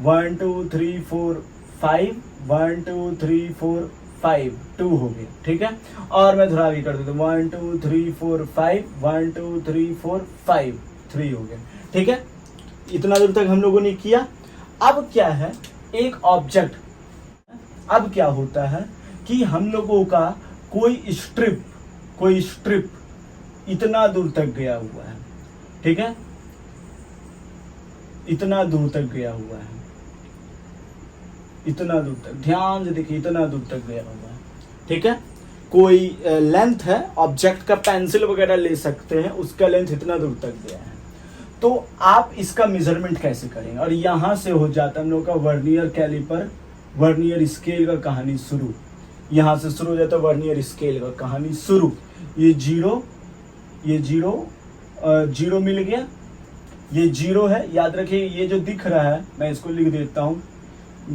1 2 3 4 5 1 2 3 4 5 2 हो गया, ठीक है। और मैं थोड़ा आगे कर देता हूँ 1 2 3 4 5 1 2 3 4 5 3 हो गया, ठीक है। इतना दूर तक हम लोगों ने किया। अब क्या है, एक ऑब्जेक्ट, अब क्या होता है कि हम लोगों का कोई स्ट्रिप इतना दूर तक गया हुआ है, ठीक है, इतना दूर तक गया हुआ है, इतना दूर तक, ध्यान से देखिए, इतना दूर तक गया हुआ है, ठीक है। कोई लेंथ है ऑब्जेक्ट का, पेंसिल वगैरह ले सकते हैं, उसका लेंथ इतना दूर तक गया है। तो आप इसका मेजरमेंट कैसे करेंगे, और यहां से हो जाता है हम लोग का वर्नियर कैलिपर, वर्नियर स्केल का कहानी शुरू, यहां से शुरू हो जाता है वर्नियर स्केल का कहानी शुरू। ये जीरो मिल गया, ये 0 है, याद रखिए। ये जो दिख रहा है मैं इसको लिख देता हूं,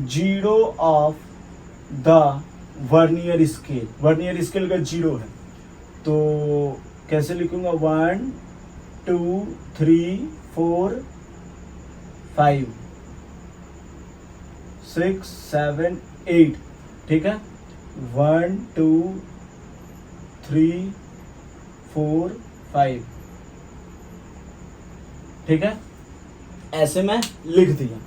0 of the vernier scale, vernier scale का 0 है, तो कैसे लिखूंगा, 1 2 3 4 5 6 7 8, ठीक है, 1 2 3 4 5, ठीक है, ऐसे मैं लिख दिया,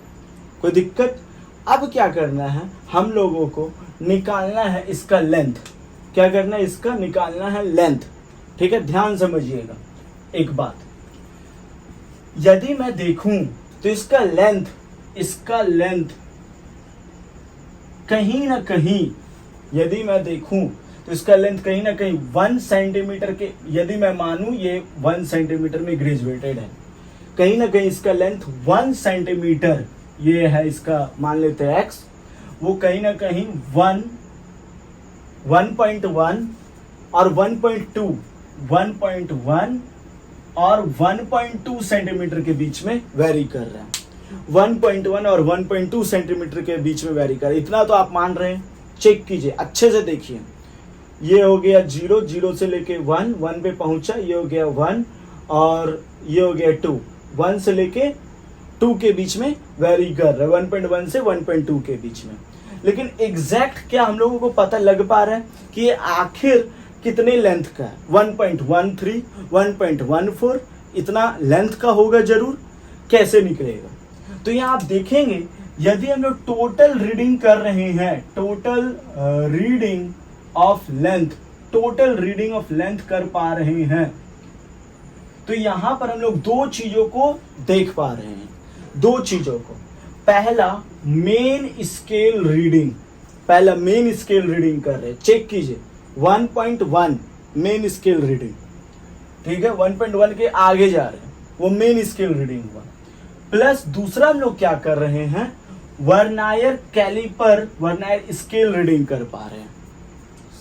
कोई दिक्कत। अब क्या करना है, हम लोगों को निकालना है इसका लेंथ, क्या करना है, इसका निकालना है लेंथ, ठीक है। ध्यान समझिएगा एक बात, यदि मैं देखूं तो इसका लेंथ कहीं ना कहीं, यदि मैं देखूं तो इसका लेंथ कहीं ना कहीं 1 सेंटीमीटर के, यदि मैं मानूं ये 1 सेंटीमीटर में ग्रेजुएटेड है, कहीं ना कहीं इसका लेंथ 1 सेंटीमीटर, ये है इसका, मान लेते हैं x, वो कहीं ना कहीं 1.1 और 1.1 और 1.2 सेंटीमीटर के बीच में वेरी कर रहा है, 1.1 और 1.2 सेंटीमीटर के बीच में वेरी कर रहा है। इतना तो आप मान रहे हैं, चेक कीजिए, अच्छे से देखिए। ये हो गया 0 से लेके 1 पे पहुंचा, ये हो गया 1, और ये हो गया 2, 1 से लेके 2 के बीच में वेरी कर रहा है, 1.1 से 1.2 के बीच में। लेकिन एग्जैक्ट क्या हम लोगों को पता लग पा रहा है कि ये आखिर कितने लेंथ का है, 1.13 1.14, इतना लेंथ का होगा जरूर, कैसे निकलेगा। तो यहाँ आप देखेंगे, यदि हम लोग टोटल रीडिंग कर रहे हैं, टोटल रीडिंग ऑफ लेंथ कर पा रहे हैं, तो यहां पर हम लोग दो चीजों को देख पा रहे हैं, दो चीजों को। पहला मेन स्केल रीडिंग कर रहे हैं, चेक कीजिए 1.1 मेन स्केल रीडिंग, ठीक है, 1.1 के आगे जा रहे हैं, वो मेन स्केल रीडिंग हुआ। प्लस दूसरा हम लोग क्या कर रहे हैं, वर्नायर कैलिपर, वर्नायर स्केल रीडिंग कर पा रहे हैं।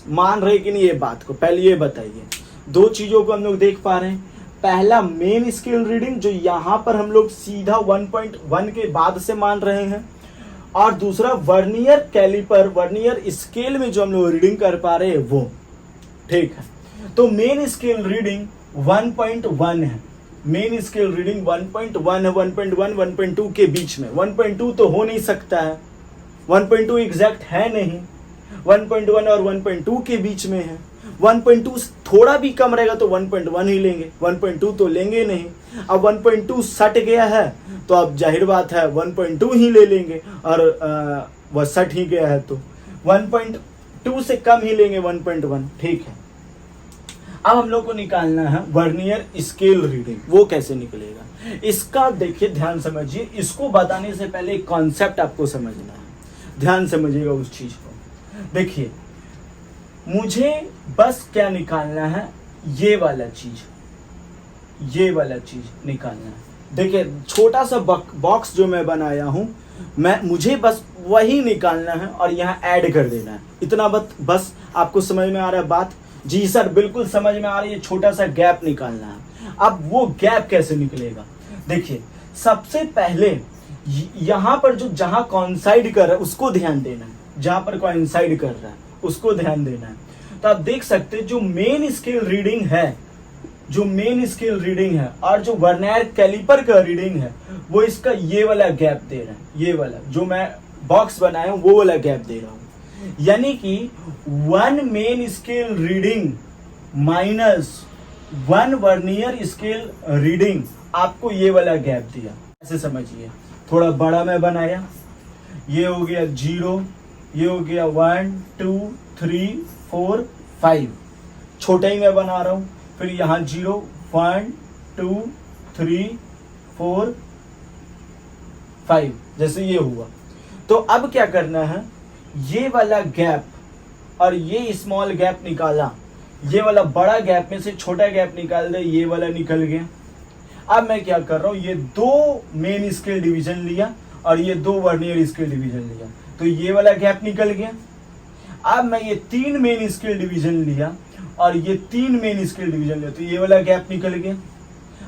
मान रहे कि नहीं ये बात को, पहले ये बताइए। दो चीजों को हम लोग देख पा रहे हैं, पहला मेन स्केल रीडिंग जो यहां पर हम लोग सीधा 1.1 के बाद से मान रहे हैं, और दूसरा वर्नियर कैलिपर, वर्नियर स्केल में जो हम लोग रीडिंग कर पा रहे हैं वो, ठीक है। तो मेन स्केल रीडिंग 1.1 है, मेन स्केल रीडिंग 1.1 है, 1.1 1.2 के बीच में, 1.2 तो हो नहीं सकता है, 1.2 एग्जैक्ट है नहीं, 1.1 और 1.2 के बीच में है। 1.2 थोड़ा भी कम रहेगा तो 1.1 ही लेंगे, 1.2 तो लेंगे नहीं। अब 1.2 सट गया है तो अब जाहिर बात है 1.2 ही ले लेंगे, और वह सट ही गया है तो 1.2 से कम ही लेंगे, 1.1, ठीक है। अब हम लोग को निकालना है वर्नियर स्केल रीडिंग। वो कैसे निकलेगा इसका देखिए, ध्यान समझिए। इसको बताने से पहले एक कॉन्सेप्ट आपको समझना है, ध्यान समझिएगा उस चीज को। देखिए मुझे बस क्या निकालना है, ये वाला चीज निकालना है। देखिए छोटा सा बॉक्स जो मैं बनाया हूं, मुझे बस वही निकालना है और यहाँ ऐड कर देना है। इतना बस आपको समझ में आ रहा है बात? जी सर बिल्कुल समझ में आ रही है। छोटा सा गैप निकालना है। अब वो गैप कैसे निकलेगा, देखिए सबसे पहले यहाँ पर जहां कॉइंसाइड कर रहा है उसको ध्यान देना है, जहां पर कॉइंसाइड कर रहा है उसको ध्यान देना है। तो आप देख सकते हैं जो मेन स्केल रीडिंग है और जो वर्नियर कैलिपर का रीडिंग है वो इसका ये वाला गैप दे रहा है। ये वाला जो मैं बॉक्स बनाया हूं वो वाला गैप दे रहा हूं। यानी कि 1 main scale reading minus 1 vernier scale reading आपको ये वाला गैप दिया। ऐसे समझिए, थोड़ा बड़ा मैं बनाया, ये हो गया 0, ये हो गया 1 2 3 4 5। छोटा ही मैं बना रहा हूं, फिर यहाँ 0 1 2 3 4 5 जैसे ये हुआ। तो अब क्या करना है, ये वाला गैप और ये स्मॉल गैप निकाला, ये वाला बड़ा गैप में से छोटा गैप निकाल दे, ये वाला निकल गया। अब मैं क्या कर रहा हूं, ये 2 मेन स्केल डिवीजन लिया और ये 2 वर्नियर स्केल डिवीजन लिया, तो ये वाला गैप निकल गया। अब मैं ये 3 मेन स्केल डिवीजन लिया और ये 3 मेन स्केल डिवीजन लिया, तो ये वाला गैप निकल गया।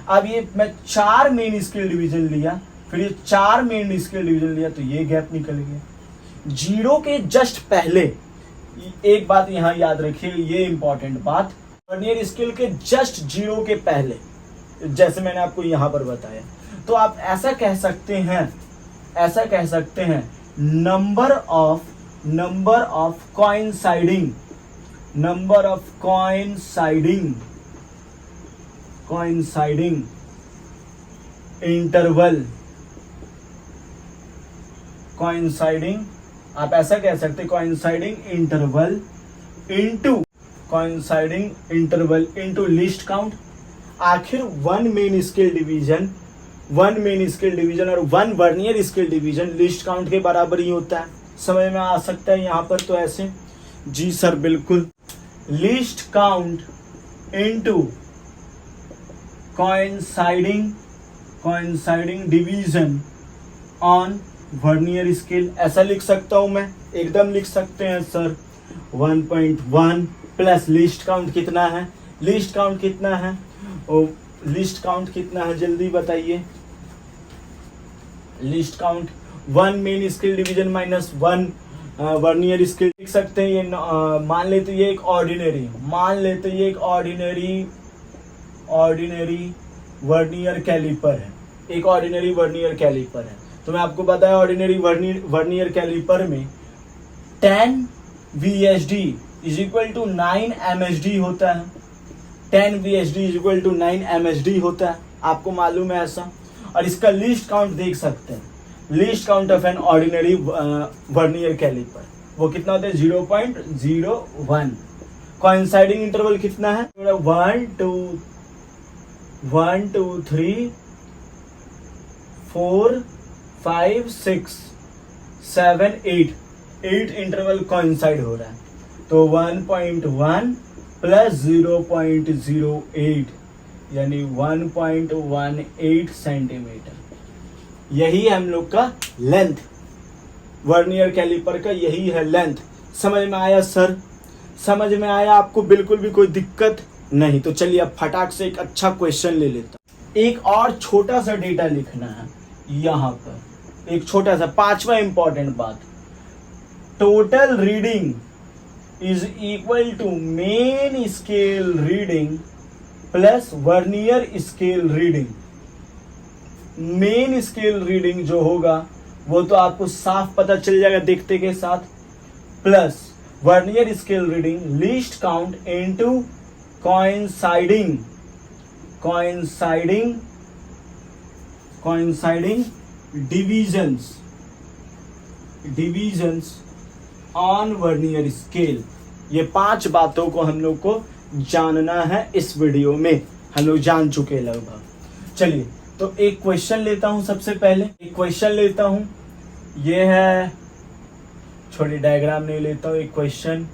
अब ये मैं 4 मेन स्केल डिवीजन लिया, फिर ये 4 मेन स्केल डिवीजन लिया, तो ये गैप निकल गया। 0 के जस्ट पहले एक बात यहां याद रखिए, ये इंपॉर्टेंट बात, वर्नियर स्केल के जस्ट 0 के पहले, जैसे मैंने आपको यहां पर बताया, तो आप ऐसा कह सकते हैं नंबर ऑफ coinciding इंटरवल, आप ऐसा कह सकते हैं coinciding interval into list count. आखिर 1 मेन स्केल डिवीजन और 1 vernier scale division list count के बराबर ही होता है। समझ में आ सकता है यहाँ पर? तो ऐसे, जी सर बिल्कुल। List count into coinciding division on vernier scale, ऐसा लिख सकता हूं मैं, एकदम लिख सकते हैं सर। 1.1 प्लस लिस्ट काउंट कितना है, लिस्ट काउंट कितना है जल्दी बताइए। List count 1 main scale division minus 1 vernier scale, लिख सकते हैं। ये मान लेते ये एक ऑर्डिनरी वर्नियर कैलिपर है, तो मैं आपको बताया ऑर्डिनरी वर्नियर कैलिपर में 10 VSD is equal to 9 MSD होता है। 10 VSD is equal to 9 MSD होता है, आपको मालूम है ऐसा। और इसका लिस्ट काउंट देख सकते हैं, least count of an ordinary vernier caliper वो कितना होता है, 0.01। कोइंसाइडिंग इंटरवल कितना है, 1 2 3 4 5 6 7 8 इंटरवल कोइंसाइड हो रहा है। तो 1.1 प्लस 0.08 यानी 1.18 सेंटीमीटर, यही हम लोग का लेंथ, वर्नियर कैलिपर का यही है लेंथ। समझ में आया सर? समझ में आया आपको? बिल्कुल भी कोई दिक्कत नहीं। तो चलिए अब फटाक से एक अच्छा क्वेश्चन ले लेता हूं। एक और छोटा सा डेटा लिखना है यहां पर, एक छोटा सा 5वां इंपॉर्टेंट बात, total reading is equal to main scale reading plus vernier scale reading. Main scale reading जो होगा वो तो आपको साफ पता चल जाएगा देखते के साथ, plus vernier scale reading least count into coinciding divisions on vernier scale. ये 5 बातों को हम लोग को जानना है इस वीडियो में, हम लोग जान चुके लगभग। चलिए तो एक क्वेश्चन लेता हूं, सबसे पहले एक क्वेश्चन लेता हूं, ये है, छोटी डायग्राम नहीं लेता हूं, एक question.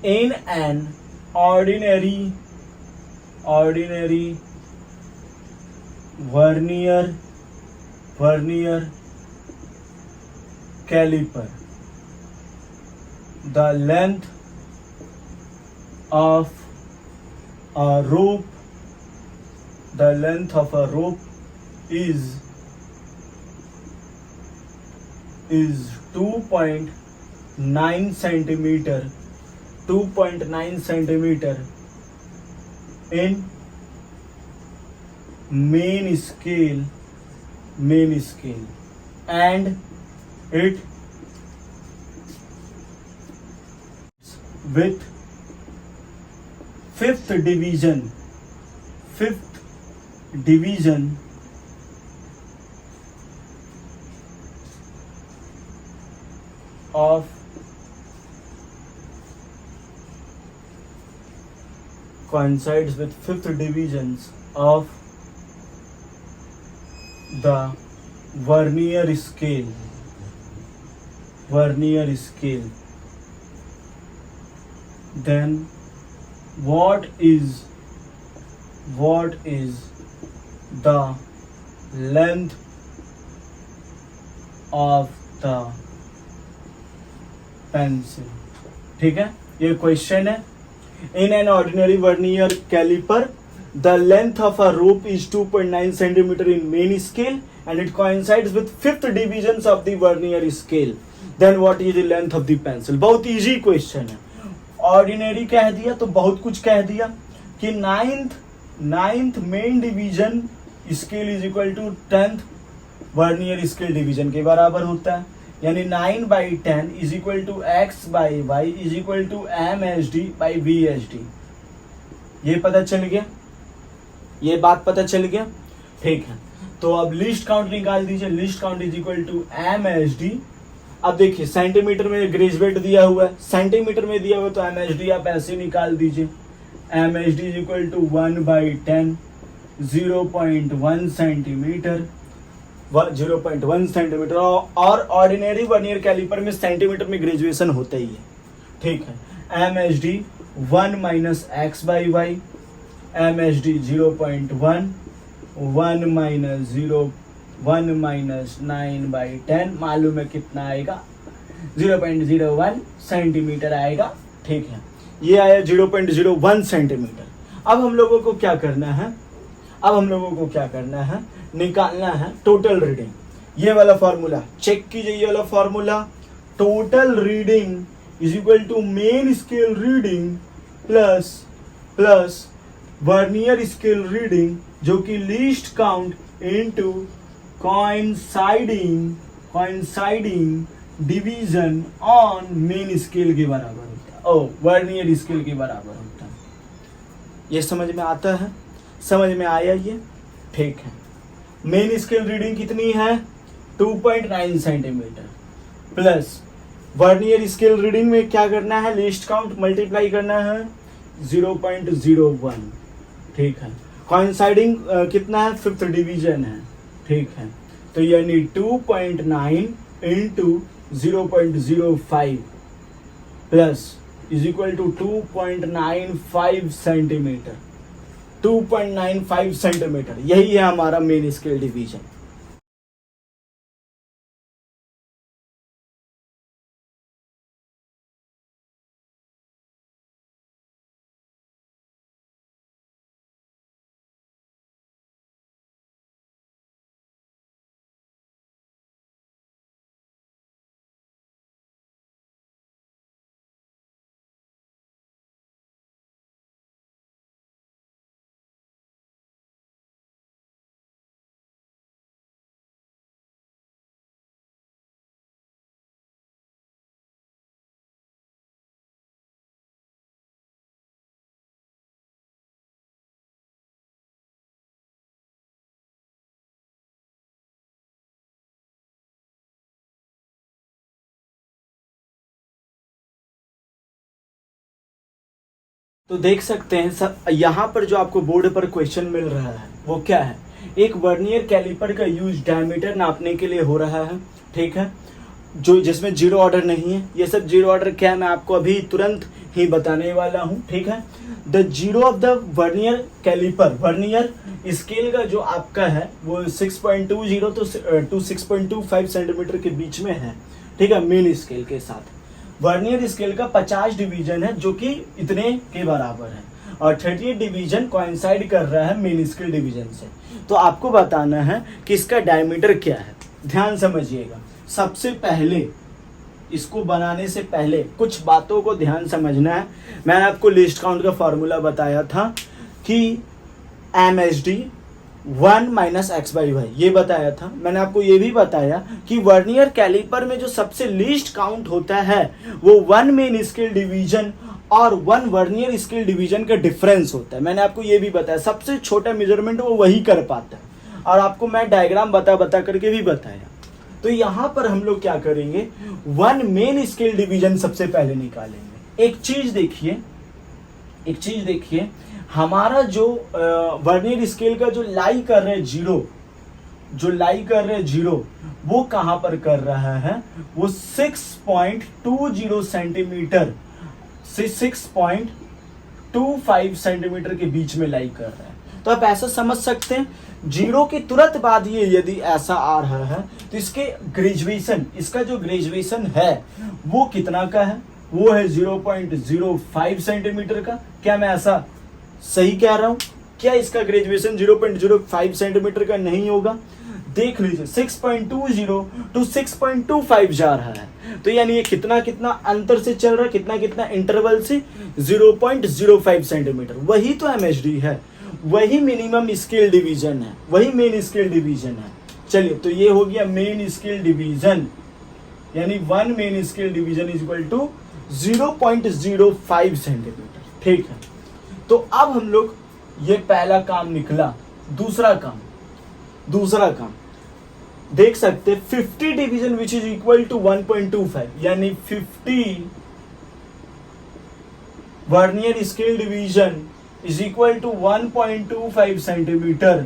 In an ordinary vernier caliper, the length of a rope is 2.9 centimeter in main scale and it with fifth division of coincides with fifth divisions of the vernier scale. Then what is the length of the pencil? ठीक है, ये question है। In an ordinary vernier caliper, the length of a rope is 2.9 centimeter in main scale and it coincides with fifth divisions of the vernier scale. Then what is the length of the pencil? बहुत easy question है। Ordinary कह दिया तो बहुत कुछ कह दिया कि ninth main division scale is equal to 10th vernier scale division के बराबर होता है, यानी 9/10 is equal to x by y is equal to MSD by VSD। ये पता चल गया, ये बात पता चल गया, ठीक है। तो अब लिस्ट काउंट निकाल दीजिए, least count is equal to MSD। अब देखिए सेंटीमीटर में ग्रेजुएट दिया हुआ है, सेंटीमीटर में दिया हुआ तो MSD आप ऐसे निकाल दीजिए, MSD is equal to 1/10 0.1 centimetre 0.1 centimetre. और ऑर्डिनरी वर्नियर कैलिपर में सेंटीमीटर में ग्रेजुएशन होता ही है, ठीक है। MSD 1 minus x by y, MSD 0.1 1 minus 9/10 मालूम है कितना आएगा, 0.01 सेंटीमीटर आएगा, ठीक है। ये आया 0.01 सेंटीमीटर। अब हम लोगों को क्या करना है, निकालना है टोटल रीडिंग। ये वाला फॉर्मूला चेक कीजिए, ये वाला formula, total reading is equal to main scale reading plus vernier scale reading, जो कि least count into coinciding division on main scale के बराबर होता है, वर्नियर स्केल के बराबर होता है। ये समझ में आता है, समझ में आया ये, ठीक है। मेन स्केल रीडिंग कितनी है, 2.9 centimetre plus vernier scale reading में क्या करना है, लिस्ट काउंट मल्टीप्लाई करना है 0.01, ठीक है। कॉइंसाइडिंग कितना है, फिफ्थ डिवीजन है, ठीक है। तो यानी 2.9 into 0.05 plus is equal to 2.95 centimetre, 2.95 centimetre, यही है हमारा मेन स्केल डिवीजन। तो देख सकते हैं सब, यहाँ पर जो आपको बोर्ड पर क्वेश्चन मिल रहा है वो क्या है, एक वर्नियर कैलिपर का यूज डायमीटर नापने के लिए हो रहा है, ठीक है, जो जिसमें जीरो ऑर्डर नहीं है। ये सब जीरो ऑर्डर क्या है मैं आपको अभी तुरंत ही बताने वाला हूँ, ठीक है। The zero of the vernier caliper, vernier scale का जो आपका है वो 6.20 to 6.25 सेंटीमीटर के बीच में है, ठीक है, मेन स्केल के साथ। वर्नियर स्केल का 50 डिवीजन है जो कि इतने के बराबर है, और 38 डिवीजन कोइंसाइड कर रहा है मेन स्केल डिवीजन से। तो आपको बताना है कि इसका डायमीटर क्या है। ध्यान समझिएगा, सबसे पहले इसको बनाने से पहले कुछ बातों को ध्यान समझना है। मैंने आपको लिस्ट काउंट का फॉर्मूला बताया था कि MSD 1 - x/y, ये बताया था। मैंने आपको ये भी बताया कि वर्नियर कैलिपर में जो सबसे लीस्ट काउंट होता है वो 1 मेन स्केल डिवीजन और 1 वर्नियर स्केल डिवीजन का डिफरेंस होता है। मैंने आपको ये भी बताया, सबसे छोटा मेजरमेंट वो वही कर पाता है, और आपको मैं डायग्राम बता करके भी बताया। तो यहाँ पर हम लोग क्या करेंगे, 1 मेन स्केल डिवीजन सबसे पहले निकालेंगे। एक चीज देखिए, हमारा जो वर्नियर स्केल का जो लाई कर रहे जीरो, वो कहाँ पर कर रहा है, वो 6.20 सेंटीमीटर से 6.25 सेंटीमीटर के बीच में लाई कर रहा है। तो आप ऐसा समझ सकते हैं, जीरो के तुरंत बाद ये यदि ऐसा आ रहा है तो इसके ग्रेजुएशन, इसका जो ग्रेजुएशन है वो कितना का है, वो है 0.05 सेंटीमीटर का। क्या मैं ऐसा सही कह रहा हूं? क्या इसका ग्रेजुएशन 0.05 सेंटीमीटर का नहीं होगा? देख लीजिए, 6.20 to 6.25 जा रहा है, तो यानी ये कितना अंतर से चल रहा है, कितना इंटरवल से, 0.05 सेंटीमीटर। वही तो MSD है, वही मिनिमम स्केल डिवीजन है, वही मेन स्केल डिवीजन है। चलिए, तो ये हो गया मेन स्केल डिवीजन, यानी 1 main scale division is equal to 0.05 centimetre, ठीक है। तो अब हम लोग, ये पहला काम निकला। दूसरा काम देख सकते, 50 division which is equal to 1.25, यानी 50 vernier scale division is equal to 1.25 centimetre.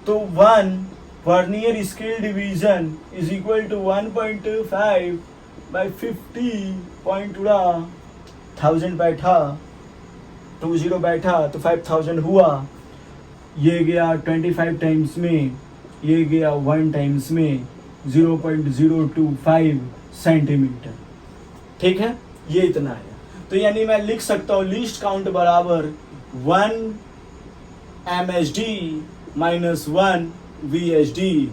तो 1 vernier scale division is equal to 1.25 by 50 point उड़ा, 1000 बैठा, 20 बैठा तो 5000 हुआ। ये गया 25 टाइम्स में, ये गया 1 टाइम्स में, 0.025 सेंटीमीटर, ठीक है। ये इतना है। तो यानी मैं लिख सकता हूँ लीस्ट काउंट बराबर 1 MSD माइनस 1 VSD।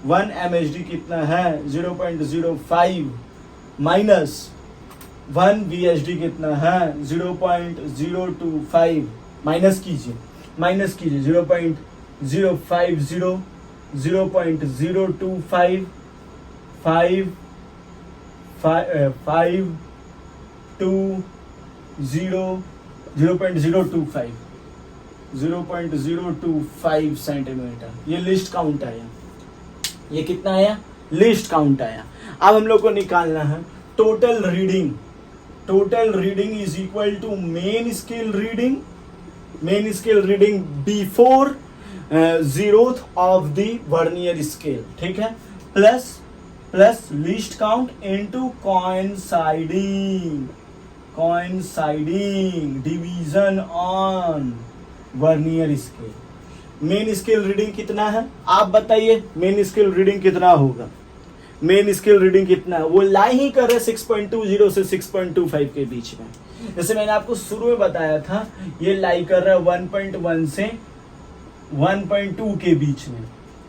1 MSD कितना है, 0.05 माइनस 1 VSD कितना है, 0.025, माइनस कीजिए 0.050, 0.025, 0.025 सेंटीमीटर। ये लिस्ट काउंट आया। ये कितना आया, लिस्ट काउंट आया। अब हम लोग को निकालना है total reading. Total reading is equal to main scale reading before 0th of the vernier scale, ठीक है, plus least count into coinciding division on vernier scale. Main scale reading कितना है, आप बताइए, मेन स्केल रीडिंग कितना होगा? Main scale reading कितना है? वो लाई ही कर रहे 6.20 से 6.25 के बीच में। जैसे मैंने आपको शुरू में बताया था, ये लाई कर रहा है 1.1 से 1.2 के बीच में,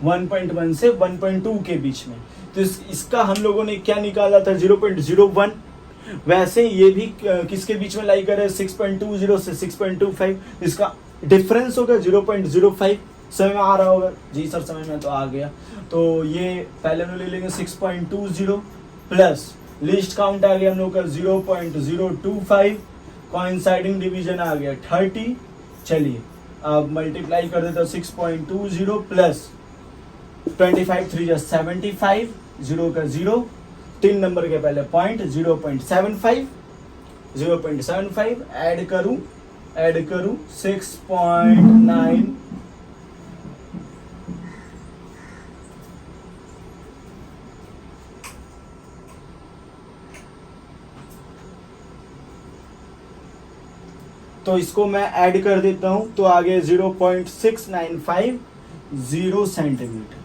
1.1 से 1.2 के बीच में। तो इसका हम लोगों ने क्या निकाला था, 0.01। वैसे ये भी किसके बीच में लाई कर रहा है, 6.20 से 6.25। इसका डिफरेंस होगा 0.05। समझ में आ रहा होगा? जी सर, समझ में तो आ गया। तो ये पहले हम लोग ले लेंगे 6.20 प्लस लिस्ट काउंट आ गया हम लोग का 0.025, कोइंसाइडिंग डिवीजन आ गया 30। चलिए अब मल्टीप्लाई कर देता हूँ, 6.20 प्लस 25 3 जा 75, 0 का 0, 3 नंबर के पहले पॉइंट, 0.75 0.75 ऐड करूं 6.9 तो इसको मैं ऐड कर देता हूं तो आ गया 0.695 सेंटीमीटर,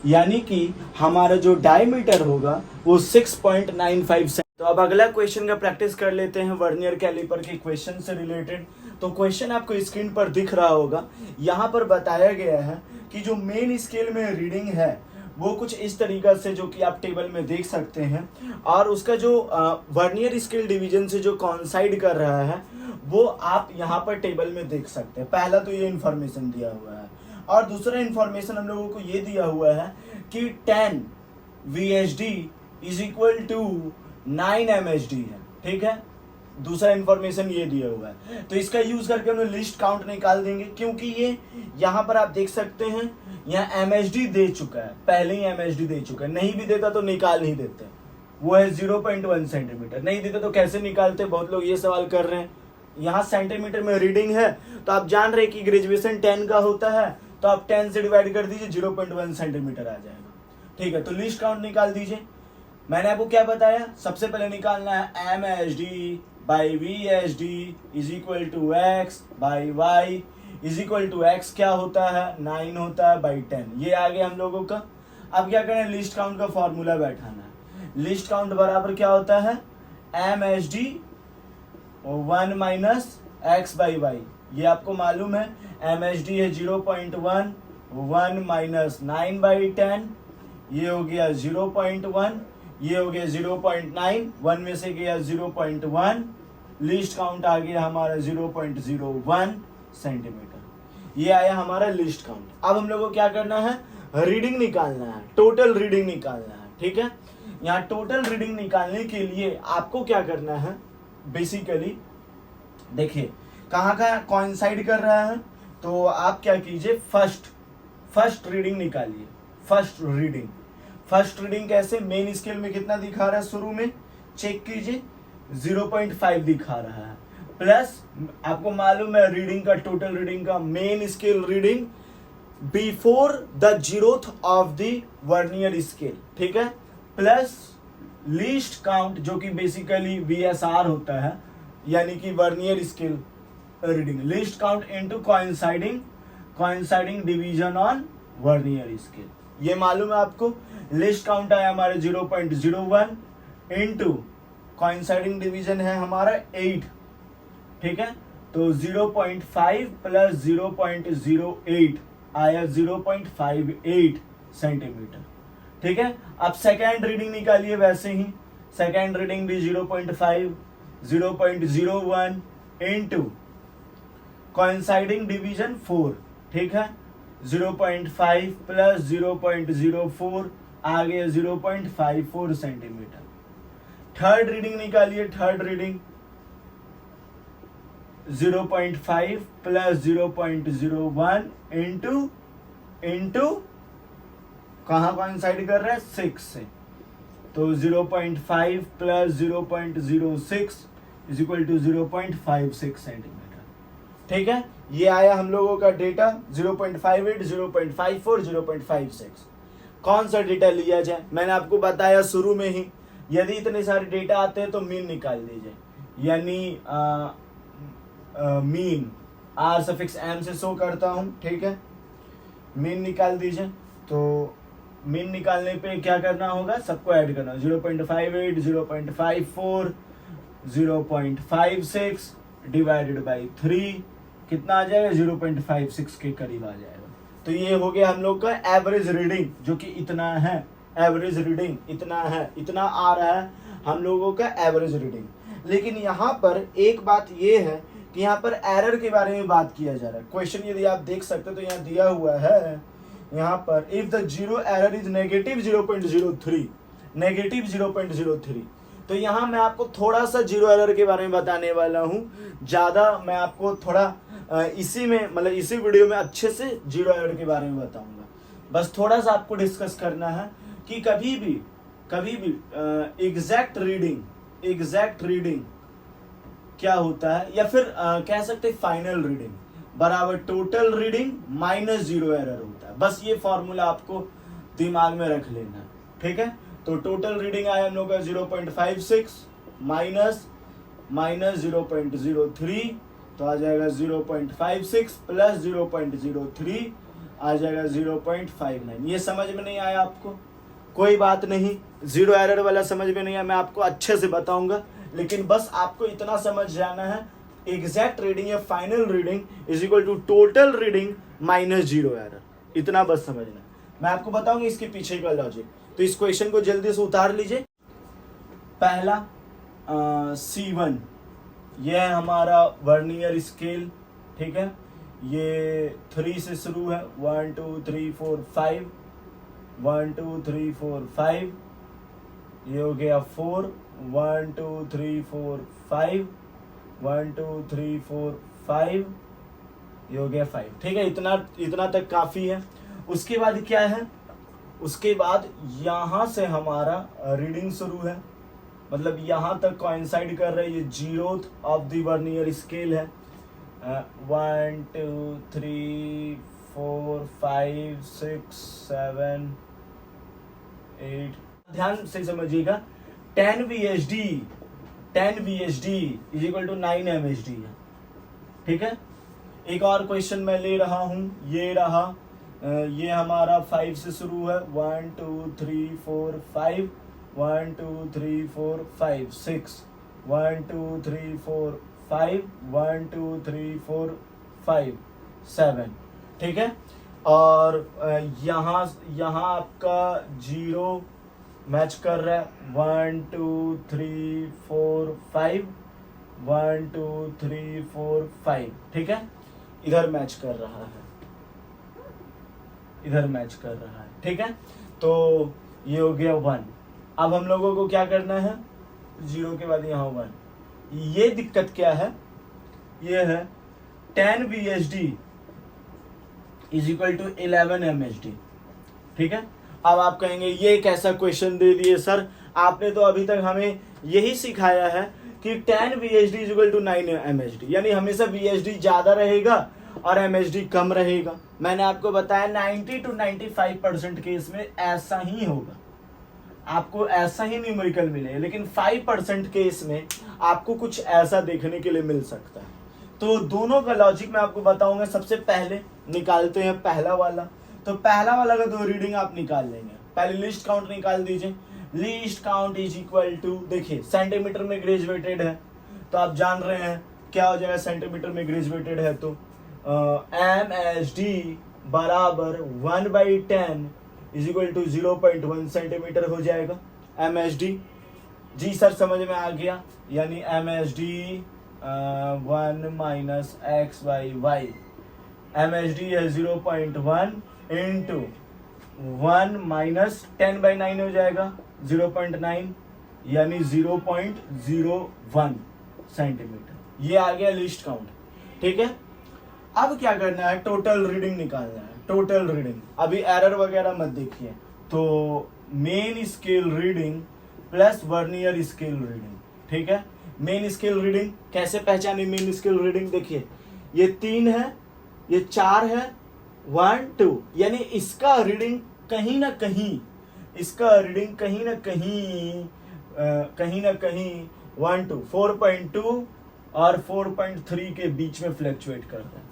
यानी कि हमारा जो डायमीटर होगा वो 6.95 तो अब अगला क्वेश्चन का प्रैक्टिस कर लेते हैं वर्नियर कैलिपर के क्वेश्चन से रिलेटेड। तो क्वेश्चन आपको स्क्रीन पर दिख रहा होगा। यहाँ पर बताया गया है कि जो मेन स्केल में रीडिंग है वो कुछ इस तरीका से, जो कि आप टेबल में देख सकते हैं, और उसका जो वर्नियर स्केल डिवीजन से जो कॉन्साइड कर रहा है वो आप यहाँ पर टेबल में देख सकते हैं। पहला तो ये इन्फॉर्मेशन दिया हुआ है, और दूसरा इन्फॉर्मेशन हम लोगों को ये दिया हुआ है कि 10 VSD is equal to 9 MSD है। ठीक है, दूसरा इन्फॉर्मेशन ये दिया हुआ है। तो इसका यूज करके हम लोग लिस्ट काउंट निकाल देंगे, क्योंकि ये यहाँ पर आप देख सकते हैं यहाँ MSD दे चुका है, पहले ही MSD दे चुका है। नहीं भी देता तो निकाल ही देते, वो है 0.1 सेंटीमीटर। नहीं देता तो कैसे निकालते, बहुत लोग ये सवाल कर रहे हैं। यहाँ सेंटीमीटर में रीडिंग है तो आप जान रहे कि ग्रेजुएशन 10 का होता है, तो आप 10 से डिवाइड कर दीजिए, 0.1 सेंटीमीटर आ जाएगा। ठीक है, तो लिस्ट काउंट निकाल दीजिए। मैंने आपको क्या बताया, सबसे पहले निकालना है MSD by VSD is equal to X by Y is equal to X क्या होता है, 9 होता है बाई 10। ये आ गया हम लोगों का। अब क्या करें, लिस्ट काउंट का फॉर्मूला बैठाना है। लिस्ट काउंट बराबर क्या होता है, MSD 1 minus X by Y। ये आपको मालूम है, MSD है 0.1, 1 माइनस 9 बाई 10, ये हो गया 0.1, ये हो गया 0.9, 1 में से गया 0.1, लिस्ट काउंट आ गया हमारा 0.01 सेंटीमीटर। ये आया हमारा लिस्ट काउंट। अब हम लोग को क्या करना है, रीडिंग निकालना है, टोटल रीडिंग निकालना है। ठीक है, यहाँ टोटल रीडिंग निकालने के लिए आपको क्या करना है, बेसिकली देखिए कहाँ कहाँ कॉइंसाइड कर रहा है, तो आप क्या कीजिए, फर्स्ट रीडिंग निकालिए। फर्स्ट रीडिंग कैसे, मेन स्केल में कितना दिखा रहा है, शुरू में चेक कीजिए 0.5 दिखा रहा है, प्लस आपको मालूम है रीडिंग का, टोटल रीडिंग का main scale reading before the 0th of the vernier scale. ठीक है, प्लस लीस्ट काउंट जो कि बेसिकली VSR होता है, यानी कि vernier scale reading. Least count into coinciding division on vernier scale. ये मालूम है आपको। लिस्ट काउंट आया हमारे 0.01 इनटू कोइंसाइडिंग डिवीजन है हमारा 8। ठीक है, तो 0.5 प्लस 0.08 आया 0.58 सेंटीमीटर। ठीक है, अब सेकेंड रीडिंग निकालिए वैसे ही। सेकेंड रीडिंग भी 0.5, 0.01 इनटू कोइंसाइडिंग डिवीजन 4। ठीक है, 0.5 प्लस 0.04 आ गया 0.54 सेंटीमीटर। थर्ड रीडिंग निकालिए, थर्ड रीडिंग 0.5 प्लस 0.01 इनटू कहाँ कोइंसाइड कर रहा है, 6 से, तो 0.5 plus 0.06 is equal to 0.56 centimetre. ठीक है, ये आया हम लोगों का डेटा 0.58, 0.54, 0.56। कौन सा डेटा लिया जाए, मैंने आपको बताया शुरू में ही, यदि इतने सारे डेटा आते हैं तो मीन निकाल दीजिए, यानी मीन R∑m से शो करता हूं। ठीक है, मीन निकाल दीजिए। तो मीन निकालने पे क्या करना होगा, सबको ऐड करना, 0.58, 0.54, 0.56 डिवाइडेड बाई 3 कितना आ जाएगा, 0.56 के करीब आ जाएगा। तो ये हो गया हम लोग का एवरेज रीडिंग, जो कि इतना है, एवरेज रीडिंग इतना है, इतना आ रहा है हम लोगों का एवरेज रीडिंग। लेकिन यहाँ पर एक बात ये है कि यहाँ पर एरर के बारे में बात किया जा रहा है। क्वेश्चन यदि आप देख सकते हो तो यहाँ दिया हुआ है, यहाँ पर if the zero error is negative 0.03, तो यहाँ मैं आपको थोड़ा सा जीरो एरर के बारे में बताने वाला हूँ। ज़्यादा मैं आपको थोड़ा इसी में, मतलब इसी वीडियो में अच्छे से जीरो एरर के बारे में बताऊंगा। बस थोड़ा सा आपको डिस्कस करना है कि कभी भी एग्जैक्ट रीडिंग क्या होता है, या फिर कह सकते हैं फाइनल रीडिंग बराबर टोटल रीडिंग माइनस 0 एरर होता है। बस ये फॉर्मूला आपको दिमाग में रख लेना है, ठीक है। तो टोटल रीडिंग आया हम लोग का 0.56 माइनस 0.03, तो आ जाएगा 0.56 प्लस 0.03 आ जाएगा 0.59। ये समझ में नहीं आया आपको, कोई बात नहीं, जीरो एरर वाला समझ में नहीं आया, मैं आपको अच्छे से बताऊंगा, लेकिन बस आपको इतना समझ जाना है, एग्जैक्ट रीडिंग या final reading is equal to total reading minus 0 error, इतना बस समझना। मैं आपको बताऊंगा इसके पीछे का लॉजिक। तो इस क्वेश्चन को जल्दी से उतार लीजिए। पहला C1, यह है हमारा वर्नियर स्केल, ठीक है। ये 3 से शुरू है, 1 2 3 4 5, 1 2 3 4 5, ये हो गया 4, 1 2 3 4 5, 1 2 3 4 5, ये हो गया 5, ठीक है। इतना तक काफी है। उसके बाद क्या है, उसके बाद यहाँ से हमारा रीडिंग शुरू है, मतलब यहाँ तक कोइंसाइड कर रहा है, ये 0th of the vernier scale है। 1 2 3 4 5 6 7 8, ध्यान से समझिएगा। 10 VSD is equal to 9 MSD है, ठीक है। एक और क्वेश्चन मैं ले रहा हूं, ये रहा, ये हमारा 5 से शुरू है, 1 2 3 4 5, 1 2 3 4 5 6, 1 2 3 4 5, 1 2 3 4 5 7, ठीक है। और यहाँ आपका 0 मैच कर रहा है, 1 2 3 4 5, 1 2 3 4 5, ठीक है। इधर मैच कर रहा है, इधर मैच कर रहा है, ठीक है। तो ये हो गया 1। अब हम लोगों को क्या करना है, 0 के बाद यहाँ 1। ये दिक्कत क्या है, ये है 10 VSD is equal to 11 MSD, ठीक है। अब आप कहेंगे ये कैसा क्वेश्चन दे दिए सर, आपने तो अभी तक हमें यही सिखाया है कि 10 VSD is equal to 9 MSD, यानी हमेशा VSD ज्यादा रहेगा और MSD कम रहेगा। मैंने आपको बताया 90 to 95% केस में ऐसा ही होगा, आपको ऐसा ही न्यूमेरिकल मिले, लेकिन 5% केस में आपको कुछ ऐसा देखने के लिए मिल सकता है। तो दोनों का लॉजिक मैं आपको बताऊंगा। सबसे पहले निकालते हैं पहला वाला। तो पहला वाला का दो रीडिंग आप निकाल लेंगे। पहले लिस्ट काउंट निकाल दीजिए। Least count is equal to, देखिए सेंटीमीटर में ग्रेजुएटेड है तो आप जान रहे हैं क्या हो जाएगा, सेंटीमीटर में ग्रेजुएटेड है तो MSD बराबर 1/10 इज इक्वल टू 0.1 सेंटीमीटर हो जाएगा MSD। जी सर समझ में आ गया, यानी MSD 1 माइनस x/y, MSD है 0.1 इंटू 1 माइनस 10/9 हो जाएगा 0.9, यानी 0.01 सेंटीमीटर। ये आ गया लिस्ट काउंट, ठीक है। अब क्या करना है, टोटल रीडिंग निकालना है। टोटल रीडिंग, अभी एरर वगैरह मत देखिए। तो main scale reading plus vernier scale reading, ठीक है। मेन स्केल रीडिंग कैसे पहचाने, मेन स्केल रीडिंग देखिए ये 3 है, ये 4 है, 1 2, यानी इसका रीडिंग कहीं ना कहीं, इसका रीडिंग कहीं ना कहीं 1 2 4.2 और 4.3 के बीच में फ्लक्चुएट करता है।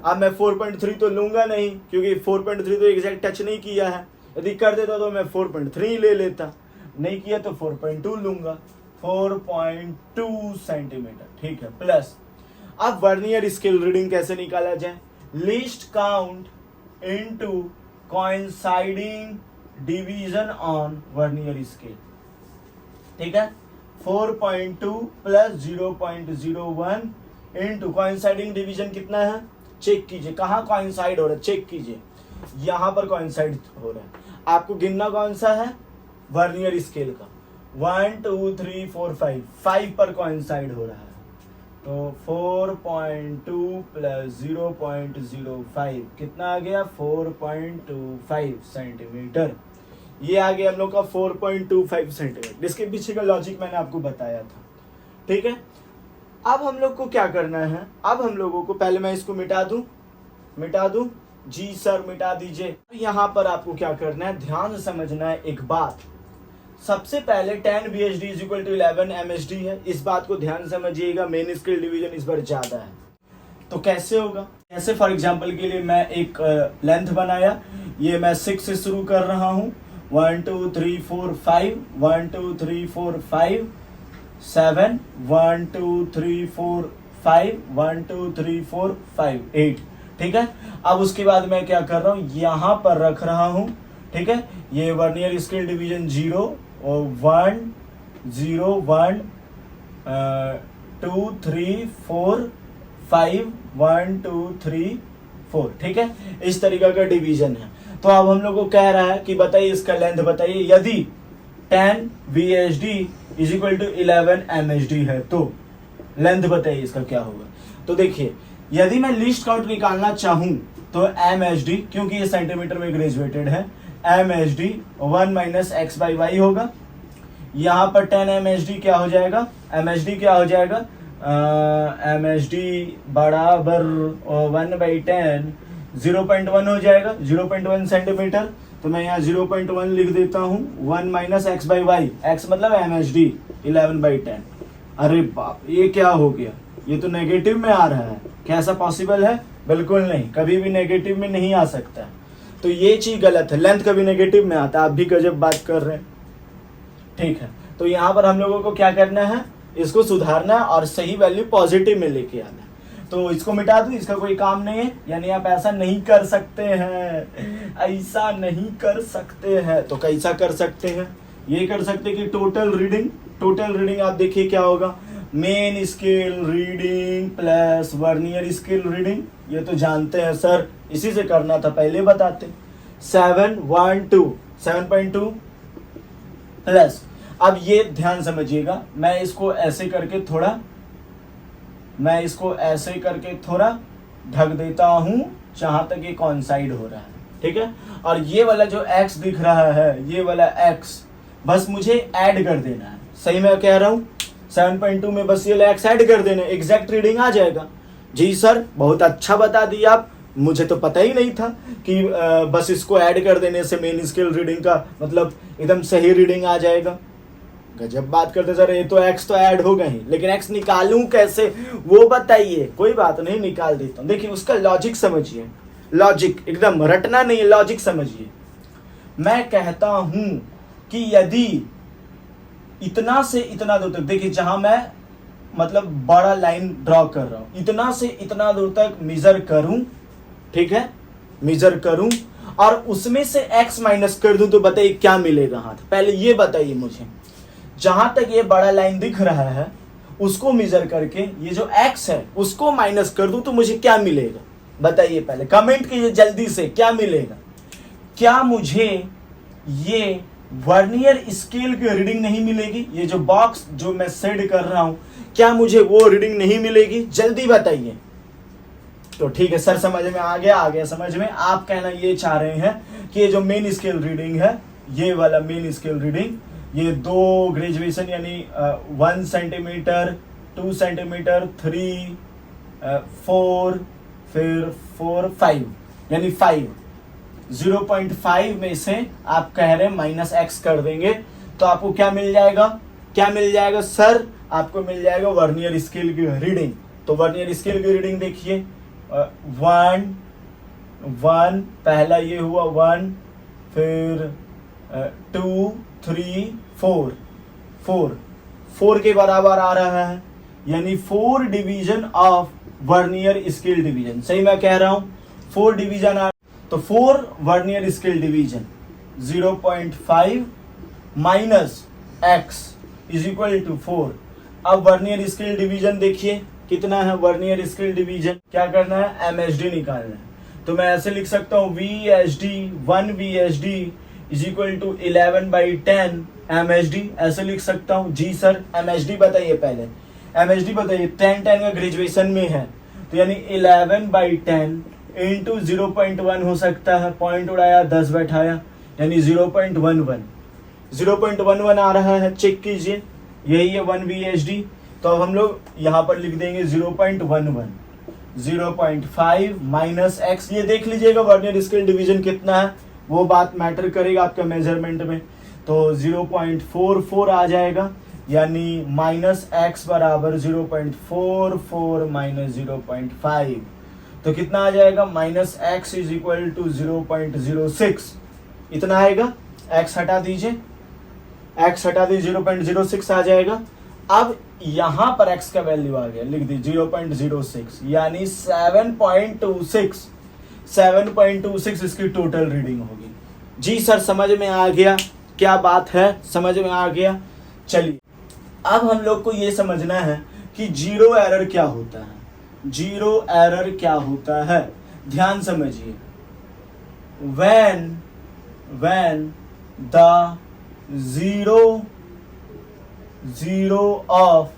अब मैं 4.3 तो लूंगा नहीं, क्योंकि 4.3 तो एग्जैक्ट टच नहीं किया है। यदि कर देता तो मैं 4.3 ले लेता, नहीं किया तो 4.2 लूंगा, 4.2 सेंटीमीटर, ठीक है। प्लस अब वर्नियर स्केल रीडिंग कैसे निकाला जाए, least count into coinciding division on vernier scale, ठीक है। 4.2 प्लस 0.01 इनटू कोइंसाइडिंग डिवीजन कितना है, चेक कीजिए कहाँ कोइंसाइड हो रहा है, चेक कीजिए यहां पर कोइंसाइड हो रहा है। आपको गिनना कौन सा है, वर्नियर स्केल का 1 2 3 4 5 पर कोइंसाइड हो रहा है। तो 4.2 प्लस 0.05 कितना आ गया, 4.25 सेंटीमीटर। ये आ गया हम लोग का 4.25 सेंटीमीटर। इसके पीछे का लॉजिक मैंने आपको बताया था, ठीक है। अब हम लोग को क्या करना है, अब हम लोगों को पहले मैं इसको मिटा दूं, जी सर मिटा दीजिए। यहाँ पर आपको क्या करना है, ध्यान से समझना है एक बात। सबसे पहले 10 VHD is equal to 11 MHD है, इस बात को ध्यान समझिएगा। मेन स्केल डिवीजन इस बार ज्यादा है, तो कैसे होगा, जैसे फॉर एग्जांपल के लिए मैं एक लेंथ बनाया, ये मैं 6 से शुरू कर रहा हूँ, 1 2 3 4 5, 1 2 3 4 5 7, 1 2 3 4 5, 1 2 3 4 5 8, ठीक है। अब उसके बाद मैं क्या कर रहा हूँ, यहाँ पर रख रहा हूँ, ठीक है। ये वर्नियर स्केल डिवीजन 0 और 1 0 1 2 3 4 5 1 2 3 4, ठीक है। इस तरीके का डिवीजन है। तो अब हम लोग को कह रहा है कि बताइए इसका लेंथ बताइए, यदि 10 VHD is equal to 11 MHD है तो लेंथ बताइए इसका क्या होगा। तो देखिए, यदि मैं लीस्ट काउंट निकालना चाहूं तो MHD, क्योंकि ये सेंटीमीटर में ग्रेजुएटेड है, MHD 1 minus x by y होगा। यहाँ पर 10 MHD क्या हो जाएगा, MHD क्या हो जाएगा, MHD बराबर 1/10 0.1 हो जाएगा, 0.1 सेंटीमीटर। तो मैं यहाँ 0.1 लिख देता हूँ, 1 minus x by y, x मतलब MHD 11/10। अरे बाप, ये क्या हो गया, ये तो नेगेटिव में आ रहा है, क्या ऐसा पॉसिबल है? बिल्कुल नहीं, कभी भी नेगेटिव में नहीं आ सकता। तो ये चीज गलत है, लेंथ कभी नेगेटिव में आता है। आप भी गजब बात कर रहे हैं, ठीक है। तो यहाँ पर हम लोगों को क्या करना है, इसको सुधारना है और सही वैल्यू पॉजिटिव में लेके आना है। तो इसको मिटा दूं, इसका कोई काम नहीं है, यानी आप ऐसा नहीं कर सकते हैं, ऐसा नहीं कर सकते हैं। तो कैसा कर सकते हैं, ये कर सकते हैं कि टोटल रीडिंग आप देखिए क्या होगा, main scale reading plus vernier scale reading, ये तो जानते हैं सर, इसी से करना था, पहले बताते। 7.2 प्लस, अब ये ध्यान समझिएगा, मैं इसको ऐसे करके थोड़ा ढक देता हूं, जहां तक ये कॉन्साइड हो रहा है, ठीक है। और ये वाला जो x दिख रहा है, ये वाला x बस मुझे ऐड कर देना है, सही मैं कह रहा हूं। 7.2 में बस ये वाला x ऐड कर देना, एग्जैक्ट रीडिंग आ जाएगा। जी सर, बहुत अच्छा बता दिया आप, मुझे तो पता ही नहीं था कि बस इसको ऐड कर देने से मेन स्केल रीडिंग का मतलब एकदम सही रीडिंग आ जाएगा। गजब बात करते सर, ये तो एक्स तो ऐड हो गई, लेकिन एक्स निकालूं कैसे वो बताइए। कोई बात नहीं, निकाल देता हूं। देखिए उसका लॉजिक समझिए, लॉजिक एकदम रटना नहीं, लॉजिक समझिए। मैं कहता हूं कि यदि इतना से इतना दूर तक, देखिए जहां मैं मतलब बड़ा लाइन ड्रॉ कर रहा हूं, इतना से इतना दूर तक मेजर करूं, ठीक है, मेजर करूं और उसमें से x माइनस कर दूं, तो बताइए क्या मिलेगा हाथ, पहले ये बताइए मुझे। जहां तक ये बड़ा लाइन दिख रहा है उसको मेजर करके ये जो x है उसको माइनस कर दूं तो मुझे क्या मिलेगा, बताइए पहले कमेंट कीजिए जल्दी से, क्या मिलेगा। क्या मुझे ये वर्नियर स्केल की रीडिंग नहीं मिलेगी, ये जो बॉक्स जो मैं सेट कर रहा हूं, क्या मुझे वो रीडिंग नहीं मिलेगी, जल्दी बताइए। तो ठीक है सर, समझ में आ गया समझ में। आप कहना ये चाह रहे हैं कि ये जो मेन स्केल रीडिंग है, ये वाला मेन स्केल रीडिंग, ये 2 ग्रेजुएशन यानी 1 सेंटीमीटर, 2 सेंटीमीटर, 3 4 फिर 4 5 यानी 5, 0.5 में से आप कह रहे हैं माइनस एक्स कर देंगे तो आपको क्या मिल जाएगा, क्या मिल जाएगा सर, आपको मिल जाएगा वर्नियर स्केल की रीडिंग। तो वर्नियर स्केल की रीडिंग देखिए, 1 पहला ये हुआ 1, फिर 2 3 4 के बराबर आ रहा है, यानी 4 division of vernier scale division, सही मैं कह रहा हूं, 4 डिवीजन आ, तो 4 vernier scale division 0.5 minus x is equal to 4। अब वर्नियर स्केल डिवीजन देखिए कितना है, वर्नियर स्केल डिवीजन क्या करना है, MHD निकालना है। तो मैं ऐसे लिख सकता हूँ VHD 1 VHD is equal to 11/10 MHD, ऐसे लिख सकता हूँ। जी सर, MHD बताइए पहले, MHD बताइए, 10 का ग्रेजुएशन में है तो यानी 11/10 इंटू 0.1 हो सकता है, पॉइंट उड़ाया 10 बैठाया यानी 0.11 आ रहा है, चेक कीजिए, यही है 1 VHD। तो अब हम लोग यहाँ पर लिख देंगे 0.11, 0.5 माइनस एक्स। ये देख लीजिएगा वर्नियर स्केल डिवीजन कितना है, वो बात मैटर करेगा आपका मेजरमेंट में। तो 0.44 आ जाएगा, यानी माइनस एक्स बराबर 0.44 माइनस 0.5, तो कितना आ जाएगा, minus x is equal to 0.06, इतना आएगा। एक्स हटा दीजिए, एक्स हटा दीजिए, 0.06 आ जाएगा। अब यहां पर x का वैल्यू आ गया, लिख दीजिए 0.06, यानी 7.26, 7.26 इसकी टोटल रीडिंग होगी। जी सर समझ में आ गया, क्या बात है, समझ में आ गया। चलिए अब हम लोग को ये समझना है कि जीरो एरर क्या होता है। जीरो एरर क्या होता है, ध्यान समझिए। when the zero of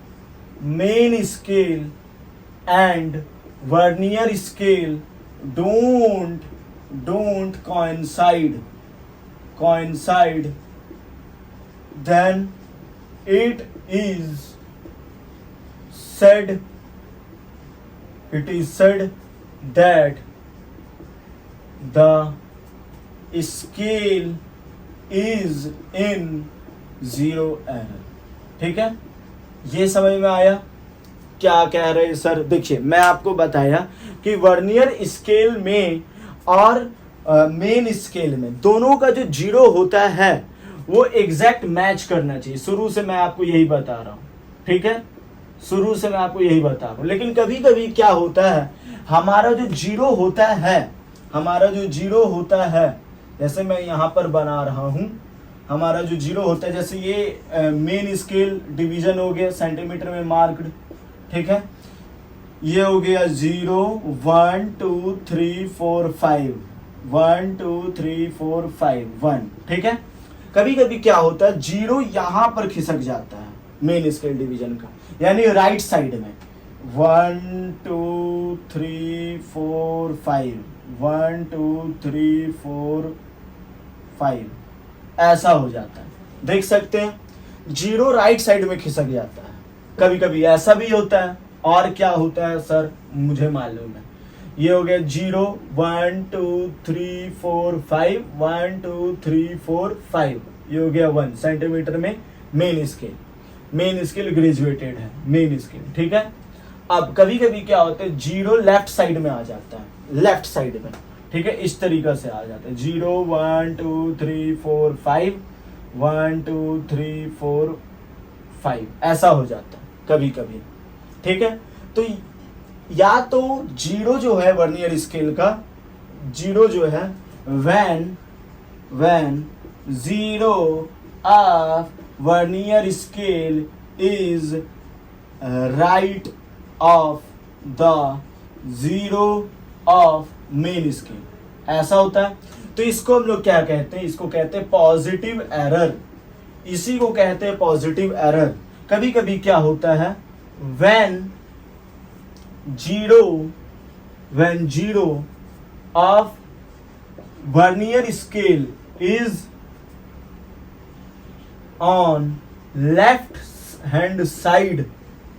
main scale and vernier scale don't coincide, then it is said that the scale is in zero error। ठीक है, ये समझ में आया क्या कह रहे हैं सर। देखिए मैं आपको बताया कि वर्नियर स्केल में और मेन स्केल में दोनों का जो जीरो होता है वो एग्जैक्ट मैच करना चाहिए। शुरू से मैं आपको यही बता रहा हूं, ठीक है, शुरू से मैं आपको यही बता रहा हूं। लेकिन कभी कभी क्या होता है, हमारा जो जीरो होता है, जैसे मैं यहां पर बना रहा हूं, हमारा जो जीरो होता है, जैसे ये मेन स्केल डिवीजन हो गया सेंटीमीटर में मार्क्ड, ठीक है, ये हो गया 0 1 2 3 4 5, 1 2 3 4 5 1, ठीक है। कभी कभी क्या होता है, जीरो यहां पर खिसक जाता है मेन स्केल डिवीजन का, यानी राइट साइड में 1 2 3 4 5, 1 2 3 4 5 ऐसा हो जाता है, देख सकते हैं जीरो राइट साइड में खिसक जाता है। कभी कभी ऐसा भी होता है। और क्या होता है सर, मुझे मालूम है, ये हो गया 0 1 2 3 4 5, 1 2 3 4 5, ये हो गया 1 सेंटीमीटर में मेन स्केल ग्रेजुएटेड है मेन स्केल, ठीक है। अब कभी कभी क्या होता है, जीरो लेफ्ट साइड में आ जाता है, लेफ्ट साइड में, ठीक है, इस तरीका से आ जाता है 0 1 2 3 4 5, 1 2 3 4 5 ऐसा हो जाता है कभी कभी, ठीक है। तो या तो जीरो जो है वर्नियर स्केल का, जीरो जो है when zero of vernier scale is right of the zero of main scale, ऐसा होता है। तो इसको हम लोग क्या कहते हैं, इसको कहते हैं पॉजिटिव एरर, इसी को कहते हैं पॉजिटिव एरर। कभी कभी क्या होता है, when zero of vernier scale is on left hand side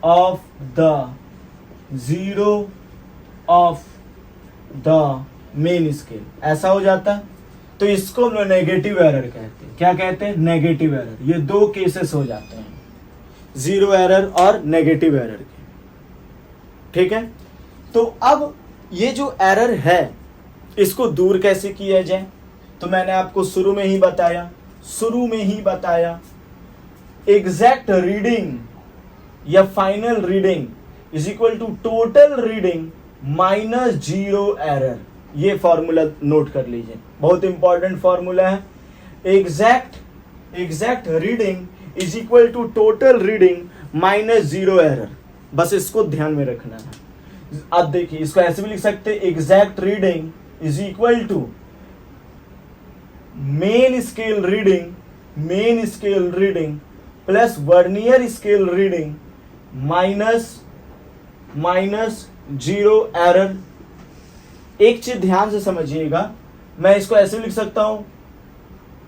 of the zero of the main scale, ऐसा हो जाता है। तो इसको हम लोग नेगेटिव एरर कहते हैं। क्या कहते हैं, नेगेटिव एरर। ये दो केसेस हो जाते हैं, जीरो एरर और नेगेटिव एरर के, ठीक है। तो अब ये जो एरर है इसको दूर कैसे किया जाए, तो मैंने आपको शुरू में ही बताया एग्जैक्ट रीडिंग या final reading is equal to total reading minus zero error. ये फॉर्मूला नोट कर लीजिए, बहुत इंपॉर्टेंट फॉर्मूला है। Exact reading is equal to total reading minus zero error, बस इसको ध्यान में रखना है। अब देखिए इसको ऐसे भी लिख सकते हैं, exact reading is equal to main scale reading plus vernier scale reading minus zero error. एक चीज ध्यान से समझिएगा, मैं इसको ऐसे लिख सकता हूं,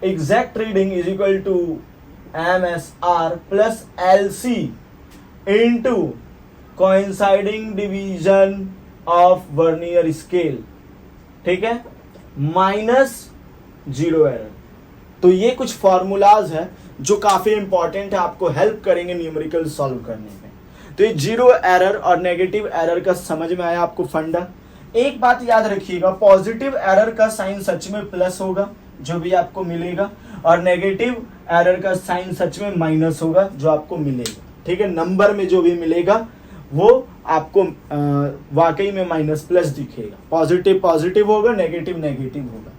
exact reading is equal to MSR plus LC into coinciding division of vernier scale, ठीक है, माइनस जीरो एरर। तो ये कुछ फॉर्मूलाज है जो काफी इंपॉर्टेंट है, आपको हेल्प करेंगे न्यूमेरिकल सॉल्व करने में। तो ये जीरो एरर और नेगेटिव एरर का समझ में आया आपको फंडा। एक बात याद रखिएगा, पॉजिटिव एरर का साइन सच में प्लस होगा जो भी आपको मिलेगा, और नेगेटिव एरर का साइन सच में माइनस होगा जो आपको मिलेगा, ठीक है। नंबर में जो भी मिलेगा वो आपको वाकई में माइनस प्लस दिखेगा, पॉजिटिव पॉजिटिव होगा, नेगेटिव नेगेटिव होगा।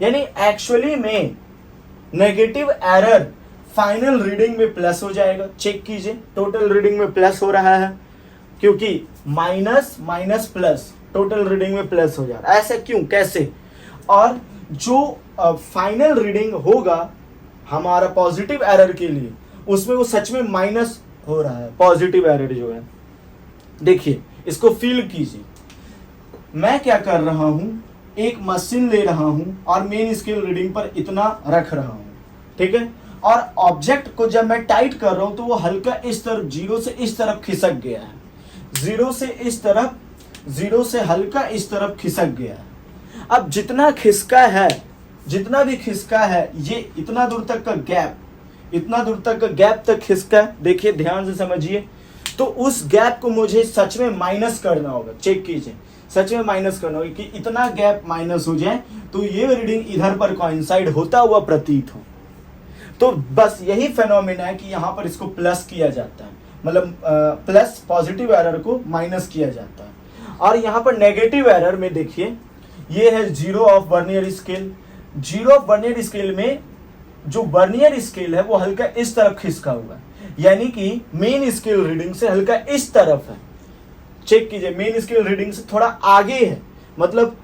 यानी एक्चुअली में नेगेटिव एरर फाइनल रीडिंग में प्लस हो जाएगा। चेक कीजिए, टोटल रीडिंग में प्लस हो रहा है क्योंकि minus minus plus total reading में प्लस हो जा रहा है। ऐसा क्यों, कैसे? और जो फाइनल रीडिंग होगा हमारा पॉजिटिव एरर के लिए, उसमें वो सच में माइनस हो रहा है, पॉजिटिव एरर जो है। देखिए, इसको फील कीजिए। मैं क्या कर रहा हूं, एक मशीन ले रहा हूं और मेन स्केल रीडिंग पर इतना रख रहा हूं, ठीक है। और ऑब्जेक्ट को जब मैं टाइट कर रहा हूं तो वो हल्का इस तरफ, जीरो से इस तरफ खिसक गया है, जीरो से इस तरफ, जीरो से हल्का इस तरफ खिसक गया है। अब जितना खिसका है, जितना भी खिसका है, ये इतना दूर तक का गैप, इतना दूर तक का गैप तक खिसका है। देखिए ध्यान से समझिए, तो उस गैप को मुझे सच में माइनस करना होगा। चेक कीजिए, सच में माइनस करना होगा कि इतना गैप माइनस हो जाए तो ये रीडिंग इधर पर कोइंसाइड होता हुआ प्रतीत हो। तो बस यही फेनोमेना है कि यहाँ पर इसको प्लस किया जाता है, मतलब प्लस पॉजिटिव एरर को माइनस किया जाता है। और यहाँ पर नेगेटिव एरर में देखिए, ये है zero of vernier scale. Zero of vernier scale में जो वर्नियर स्केल है वो हल्का इस तरफ खिसका हुआ है, यानी कि मेन स्केल रीडिंग से हल्का इस तरफ है। चेक कीजिए, मेन स्केल रीडिंग से थोड़ा आगे है, मतलब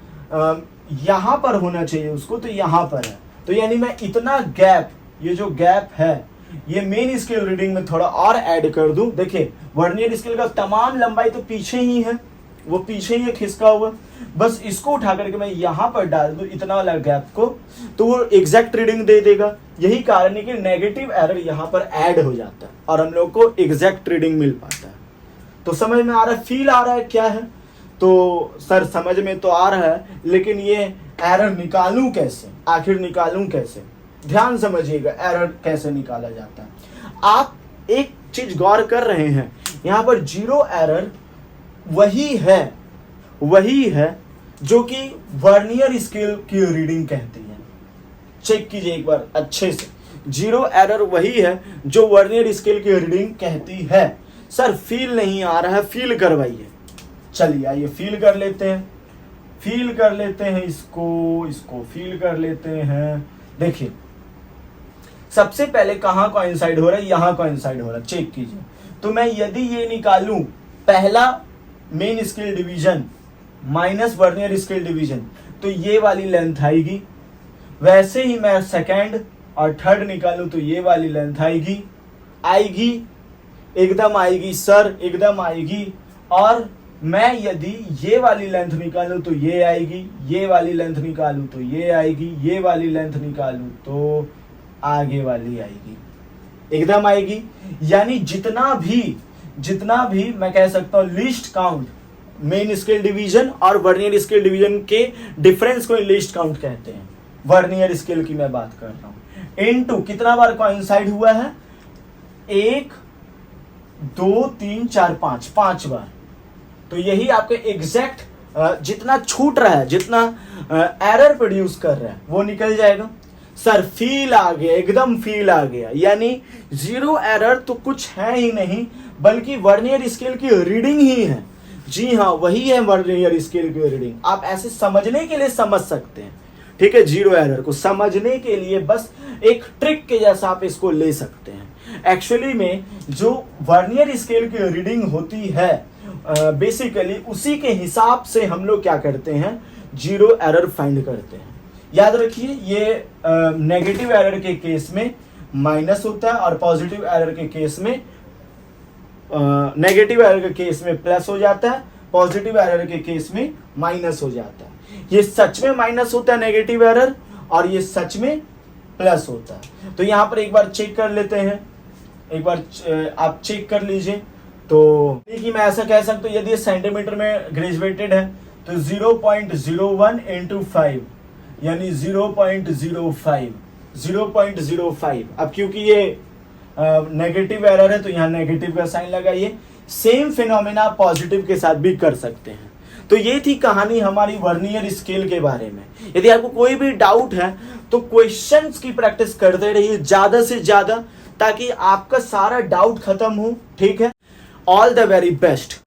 यहां पर होना चाहिए उसको, तो यहां पर है। तो यानी मैं इतना गैप, ये जो गैप है ये मेन स्केल रीडिंग में थोड़ा और ऐड कर दूं। देखिए वर्नियर स्केल का तमाम लंबाई तो पीछे ही है, वो पीछे ही है खिसका हुआ। बस इसको उठा करके मैं यहां पर डाल दूं इतना वाला गैप को, तो वो एग्जैक्ट रीडिंग दे देगा। यही कारण है कि नेगेटिव एरर यहां पर ऐड हो जाता है और हम लोग को एग्जैक्ट रीडिंग मिल पाता है। तो समझ में आ रहा है, फील आ रहा है क्या है? तो सर समझ में तो आ रहा है, लेकिन ये एरर निकालूं कैसे, आखिर निकालूं कैसे? ध्यान समझिएगा, एरर कैसे निकाला जाता है। आप एक चीज गौर कर रहे हैं, यहां पर जीरो एरर वही है जो कि वर्नियर स्केल की रीडिंग कहती है। चेक कीजिए एक बार अच्छे से, जीरो एरर वही है जो वर्नियर स्केल की रीडिंग कहती है। सर फील नहीं आ रहा है, फील करवाइए। चलिए आइए फील कर लेते हैं, फील कर लेते हैं इसको फील कर लेते हैं। देखिए सबसे पहले कहां कोइंसाइड हो रहा है, यहां कोइंसाइड हो रहा है। चेक कीजिए, तो मैं यदि ये निकालूं, पहला main scale division minus vernier scale division, तो ये वाली लेंथ आएगी। वैसे ही मैं सेकंड और थर्ड निकालूं तो ये वाली लेंथ आएगी, एकदम आएगी सर, एकदम आएगी। और मैं यदि ये वाली लेंथ निकालूं तो ये आएगी, ये वाली लेंथ निकालूं तो ये आएगी, ये वाली लेंथ निकालूं तो आगे वाली आएगी, एकदम आएगी। यानी जितना भी मैं कह सकता हूं least count, main scale division और वर्नियर स्केल डिवीजन के डिफरेंस को लीस्ट काउंट कहते हैं। वर्नियर स्केल की मैं बात कर रहा हूं। इनटू कितना बार कोइंसाइड हुआ है, 1 2 3 4 5 बार। तो यही आपके एग्जैक्ट जितना छूट रहा है, जितना एरर प्रोड्यूस कर रहा है वो निकल जाएगा। सर फील आ गया, एकदम फील आ गया। यानी जीरो एरर तो कुछ है ही नहीं, बल्कि वर्नियर स्केल की रीडिंग ही है। जी हाँ, वही है वर्नियर स्केल की रीडिंग। आप ऐसे समझने के लिए समझ सकते हैं, ठीक है। जीरो एरर को समझने के लिए बस एक ट्रिक के जैसा आप इसको ले सकते हैं। एक्चुअली में जो वर्नियर स्केल की रीडिंग होती है, बेसिकली उसी के हिसाब से हम लोग क्या करते हैं, जीरो एरर फाइंड करते हैं। याद रखिए, ये नेगेटिव एरर के केस में माइनस होता है और पॉजिटिव एरर के केस में, नेगेटिव एरर के केस में प्लस हो जाता है, पॉजिटिव एरर के केस में माइनस हो जाता है। ये सच में माइनस होता है नेगेटिव एरर, और ये सच में प्लस होता है। तो यहां पर एक बार चेक कर लेते हैं, एक बार आप चेक कर लीजिए। तो कि मैं ऐसा कह सकता हूँ यदि ये सेंटीमीटर में ग्रेजुएटेड है तो 0.01 इंटू 5 यानी 0.05 0.05। अब क्योंकि ये नेगेटिव एरर है तो यहाँ नेगेटिव का साइन लगाइए। सेम फिनोमेना पॉजिटिव के साथ भी कर सकते हैं। तो ये थी कहानी हमारी वर्नियर स्केल के बारे में। यदि आपको कोई भी डाउट है तो क्वेश्चंस की प्रैक्टिस करते रहिए ज्यादा से ज्यादा, ताकि आपका सारा डाउट खत्म हो। ठीक है, ऑल द वेरी बेस्ट।